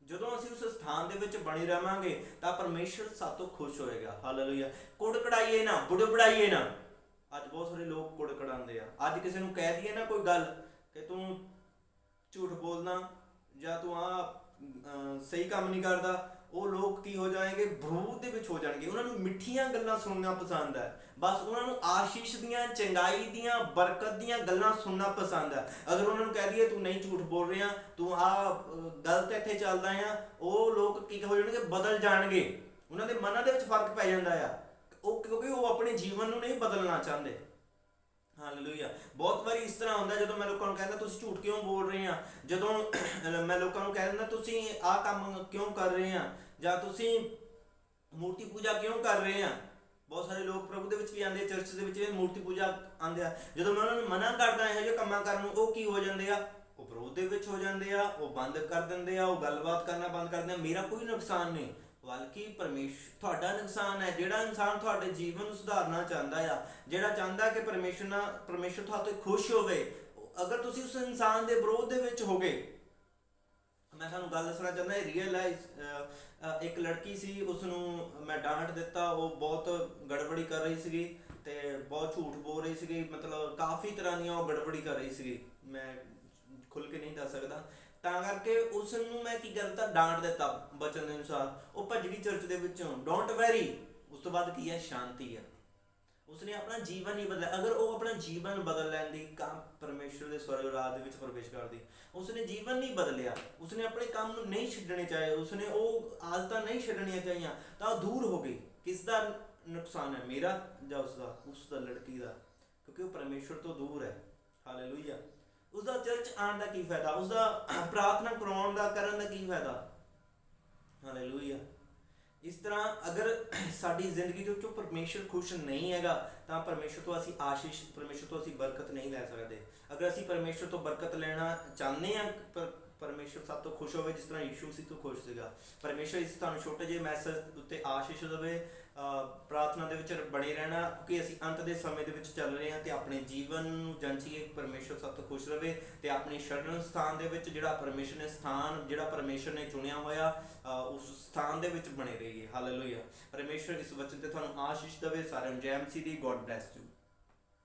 ਜਦੋਂ ਅਸੀਂ ਉਸ ਸਥਾਨ ਦੇ ਵਿੱਚ ਬਣੇ ਰਹਾਂਗੇ ਤਾਂ ਪਰਮੇਸ਼ਰ ਸਾਤੋਂ ਖੁਸ਼ ਹੋਏਗਾ। ਹਾਲੇਲੂਇਆ। ਕੁੜ ਕੜਾਈਏ ਨਾ, ਬੁੜ ਬੜਾਈਏ ਨਾ। ਅੱਜ ਬਹੁਤ ਸਾਰੇ ਲੋਕ ਕੁੜ ਕੜਾਉਂਦੇ ਆ। ਅੱਜ ਕਿਸੇ ਨੂੰ ਕਹਿ ਦਈਏ ਨਾ ਕੋਈ ਗੱਲ ਕਿ ਤੂੰ ਝੂਠ ਬੋਲਦਾ ਜਾਂ ਤੂੰ ਸਹੀ ਕੰਮ ਨਹੀਂ ਕਰਦਾ, ਉਹ ਲੋਕ ਕੀ ਹੋ ਜਾਣਗੇ, ਵਿਰੋਧ ਦੇ ਵਿੱਚ ਹੋ ਜਾਣਗੇ। ਉਹਨਾਂ ਨੂੰ ਮਿੱਠੀਆਂ ਗੱਲਾਂ ਸੁਣਨਾ ਪਸੰਦ ਹੈ, ਬਸ ਉਹਨਾਂ ਨੂੰ ਆਸ਼ੀਸ਼ ਦੀਆਂ, ਚੰਗਾਈ ਦੀਆਂ, ਬਰਕਤ ਦੀਆਂ ਗੱਲਾਂ ਸੁਣਨਾ ਪਸੰਦ ਹੈ। ਅਗਰ ਉਹਨਾਂ ਨੂੰ ਕਹਿ ਦਈਏ ਤੂੰ ਨਹੀਂ ਝੂਠ ਬੋਲ ਰਿਹਾ, ਤੂੰ ਗਲਤ ਇੱਥੇ ਚੱਲਦਾ ਆ, ਉਹ ਲੋਕ ਕੀ ਹੋ ਜਾਣਗੇ, ਬਦਲ ਜਾਣਗੇ। ਉਹਨਾਂ ਦੇ ਮਨਾਂ ਦੇ ਵਿੱਚ ਫਰਕ ਪੈ ਜਾਂਦਾ ਆ, ਕਿਉਂਕਿ ਉਹ ਆਪਣੇ ਜੀਵਨ ਨੂੰ ਨਹੀਂ ਬਦਲਣਾ ਚਾਹੁੰਦੇ। ਹਾਲੇਲੂਇਆ। ਬਹੁਤ ਵਾਰੀ ਇਸ ਤਰ੍ਹਾਂ ਹੁੰਦਾ, ਜਦੋਂ ਮੈਂ ਲੋਕਾਂ ਨੂੰ ਕਹਿੰਦਾ ਤੁਸੀਂ ਝੂਠ ਕਿਉਂ ਬੋਲ ਰਹੇ ਆ, ਜਦੋਂ ਮੈਂ ਲੋਕਾਂ ਨੂੰ ਕਹਿ ਦਿੰਦਾ ਤੁਸੀਂ ਆਹ ਕੰਮ ਕਿਉਂ ਕਰ ਰਹੇ ਆ, ਜਾਂ ਤੁਸੀਂ ਮੂਰਤੀ ਪੂਜਾ ਕਿਉਂ ਕਰ ਰਹੇ ਆ। ਬਹੁਤ ਸਾਰੇ ਲੋਕ ਪ੍ਰਭੂ ਦੇ ਵਿੱਚ ਵੀ ਆਉਂਦੇ, ਚਰਚ ਦੇ ਵਿੱਚ ਮੂਰਤੀ ਪੂਜਾ ਆਉਂਦੇ ਆ। ਜਦੋਂ ਮੈਂ ਉਹਨਾਂ ਨੂੰ ਮਨਾ ਕਰਦਾ ਇਹੋ ਜਿਹੇ ਕੰਮਾਂ ਕਰਨ ਨੂੰ, ਉਹ ਕੀ ਹੋ ਜਾਂਦੇ ਆ, ਉਹ ਵਿਰੋਧ ਦੇ ਵਿੱਚ ਹੋ ਜਾਂਦੇ ਆ, ਉਹ ਬੰਦ ਕਰ ਦਿੰਦੇ ਆ, ਉਹ ਗੱਲਬਾਤ ਕਰਨਾ ਬੰਦ ਕਰ ਦਿੰਦੇ ਆ। ਮੇਰਾ ਕੋਈ ਨੁਕਸਾਨ ਨਹੀਂ, ਬਲਕਿ ਪਰਮੇਸ਼ਰ ਤੁਹਾਡਾ ਨੁਕਸਾਨ ਹੈ। ਜਿਹੜਾ ਇਨਸਾਨ ਤੁਹਾਡੇ ਜੀਵਨ ਨੂੰ ਸੁਧਾਰਨਾ ਚਾਹੁੰਦਾ ਆ, ਜਿਹੜਾ ਚਾਹੁੰਦਾ ਕਿ ਪਰਮੇਸ਼ਰ ਤੁਹਾਡੇ ਖੁਸ਼ ਹੋਵੇ, ਅਗਰ ਤੁਸੀਂ ਉਸ ਇਨਸਾਨ ਦੇ ਵਿਰੋਧ ਦੇ ਵਿੱਚ ਹੋਗੇ, ਮੈਂ ਤੁਹਾਨੂੰ ਗੱਲ ਦੱਸਣਾ ਚਾਹੁੰਦਾ, ਰੀਅਲ ਹੈ। ਇੱਕ ਲੜਕੀ ਸੀ, ਉਸ ਨੂੰ ਮੈਂ ਡਾਂਟ ਦਿੱਤਾ, ਉਹ ਬਹੁਤ ਗੜਬੜੀ ਕਰ ਰਹੀ ਸੀਗੀ ਤੇ ਬਹੁਤ ਝੂਠ ਬੋਲ ਰਹੀ ਸੀਗੀ, ਮਤਲਬ ਕਾਫੀ ਤਰ੍ਹਾਂ ਦੀਆਂ ਉਹ ਗੜਬੜੀ ਕਰ ਰਹੀ ਸੀਗੀ, ਮੈਂ ਖੁੱਲ ਕੇ ਨਹੀਂ ਦੱਸ ਸਕਦਾ। ਤਾਂ ਕਰਕੇ ਉਸ ਨੂੰ ਮੈਂ ਕੀ ਕਰਤਾ, ਡਾਂਟ ਦਿੱਤਾ ਬਚਨ ਦੇ ਅਨੁਸਾਰ। ਉਹ ਭੱਜ ਗਈ ਚਰਚ ਦੇ ਵਿੱਚੋਂ, ਡੋਂਟ ਵੈਰੀ। ਉਸ ਤੋਂ ਬਾਅਦ ਕੀ ਹੈ, ਸ਼ਾਂਤੀ ਹੈ। ਉਸਨੇ ਆਪਣਾ ਜੀਵਨ ਨਹੀਂ ਬਦਲਿਆ। ਅਗਰ ਉਹ ਆਪਣਾ ਜੀਵਨ ਬਦਲ ਲੈਂਦੀ, ਕੰਮ ਪਰਮੇਸ਼ਰ ਦੇ ਸਵਰਗ ਰਾਜ ਦੇ ਵਿੱਚ ਪ੍ਰਵੇਸ਼ ਕਰਦੀ। ਉਸਨੇ ਜੀਵਨ ਨਹੀਂ ਬਦਲਿਆ, ਉਸਨੇ ਆਪਣੇ ਕੰਮ ਨੂੰ ਨਹੀਂ ਛੱਡਣੇ ਚਾਹੇ, ਉਸਨੇ ਉਹ ਆਦਤਾਂ ਨਹੀਂ ਛੱਡਣੀਆਂ ਚਾਹੀਆਂ, ਤਾਂ ਉਹ ਦੂਰ ਹੋ ਗਈ। ਕਿਸ ਦਾ ਨੁਕਸਾਨ ਹੈ, ਮੇਰਾ ਜਾਂ ਉਸਦਾ ਲੜਕੀ ਦਾ, ਕਿਉਂਕਿ ਉਹ ਪਰਮੇਸ਼ਰ ਤੋਂ ਦੂਰ ਹੈ। ਹਾਲੇਲੂਇਆ। ਉਸਦਾ ਚਰਚ ਆਉਣ ਦਾ ਕੀ ਫਾਇਦਾ, ਉਸਦਾ ਪ੍ਰਾਰਥਨਾ ਕਰਾਉਣ ਦਾ, ਕਰਨ ਦਾ ਕੀ ਫਾਇਦਾ। ਹਾਲੇਲੂਇਆ। ਇਸ ਤਰ੍ਹਾਂ ਅਗਰ ਸਾਡੀ ਜ਼ਿੰਦਗੀ ਦੇ ਵਿੱਚੋਂ ਪਰਮੇਸ਼ਰ ਖੁਸ਼ ਨਹੀਂ ਹੈਗਾ ਤਾਂ ਪਰਮੇਸ਼ਰ ਤੋਂ ਅਸੀਂ ਆਸ਼ੀਸ਼, ਪਰਮੇਸ਼ਰ ਤੋਂ ਅਸੀਂ ਬਰਕਤ ਨਹੀਂ ਲੈ ਸਕਦੇ। ਅਗਰ ਅਸੀਂ ਪਰਮੇਸ਼ਰ ਤੋਂ ਬਰਕਤ ਲੈਣਾ ਚਾਹੁੰਦੇ ਹਾਂ, ਪਰਮੇਸ਼ਰ ਸਭ ਤੋਂ ਖੁਸ਼ ਹੋਵੇ, ਜਿਸ ਤਰ੍ਹਾਂ ਯਿਸੂ ਮਸੀਹ ਤੋਂ ਖੁਸ਼ ਸੀਗਾ। ਪਰਮੇਸ਼ਰ ਇਸ ਤੁਹਾਨੂੰ ਛੋਟੇ ਜਿਹੇ ਮੈਸੇਜ ਉੱਤੇ ਆਸ਼ੀਸ਼ ਦੇਵੇ। ਪ੍ਰਾਰਥਨਾ ਦੇ ਵਿੱਚ ਬਣੇ ਰਹਿਣਾ, ਕਿਉਂਕਿ ਅਸੀਂ ਅੰਤ ਦੇ ਸਮੇਂ ਦੇ ਵਿੱਚ ਚੱਲ ਰਹੇ ਹਾਂ, ਤੇ ਆਪਣੇ ਜੀਵਨ ਨੂੰ ਜਾਂਚੀਏ, ਪਰਮੇਸ਼ਰ ਸਭ ਤੋਂ ਖੁਸ਼ ਰਵੇ, ਤੇ ਆਪਣੀ ਸ਼ਰਨ ਸਥਾਨ ਦੇ ਵਿੱਚ ਜਿਹੜਾ ਪਰਮੇਸ਼ਰ ਨੇ ਚੁਣਿਆ ਹੋਇਆ, ਉਸ ਸਥਾਨ ਦੇ ਵਿੱਚ ਬਣੇ ਰਹੀਏ। ਹਾਲੇਲੂਇਆ। ਪਰਮੇਸ਼ਰ ਇਸ ਵਚਨ ਤੇ ਤੁਹਾਨੂੰ ਆਸ਼ੀਸ਼ ਦੇਵੇ। ਸਾਰਿਆਂ ਨੂੰ ਜੈ ਮਸੀਹ ਦੀ। God bless you.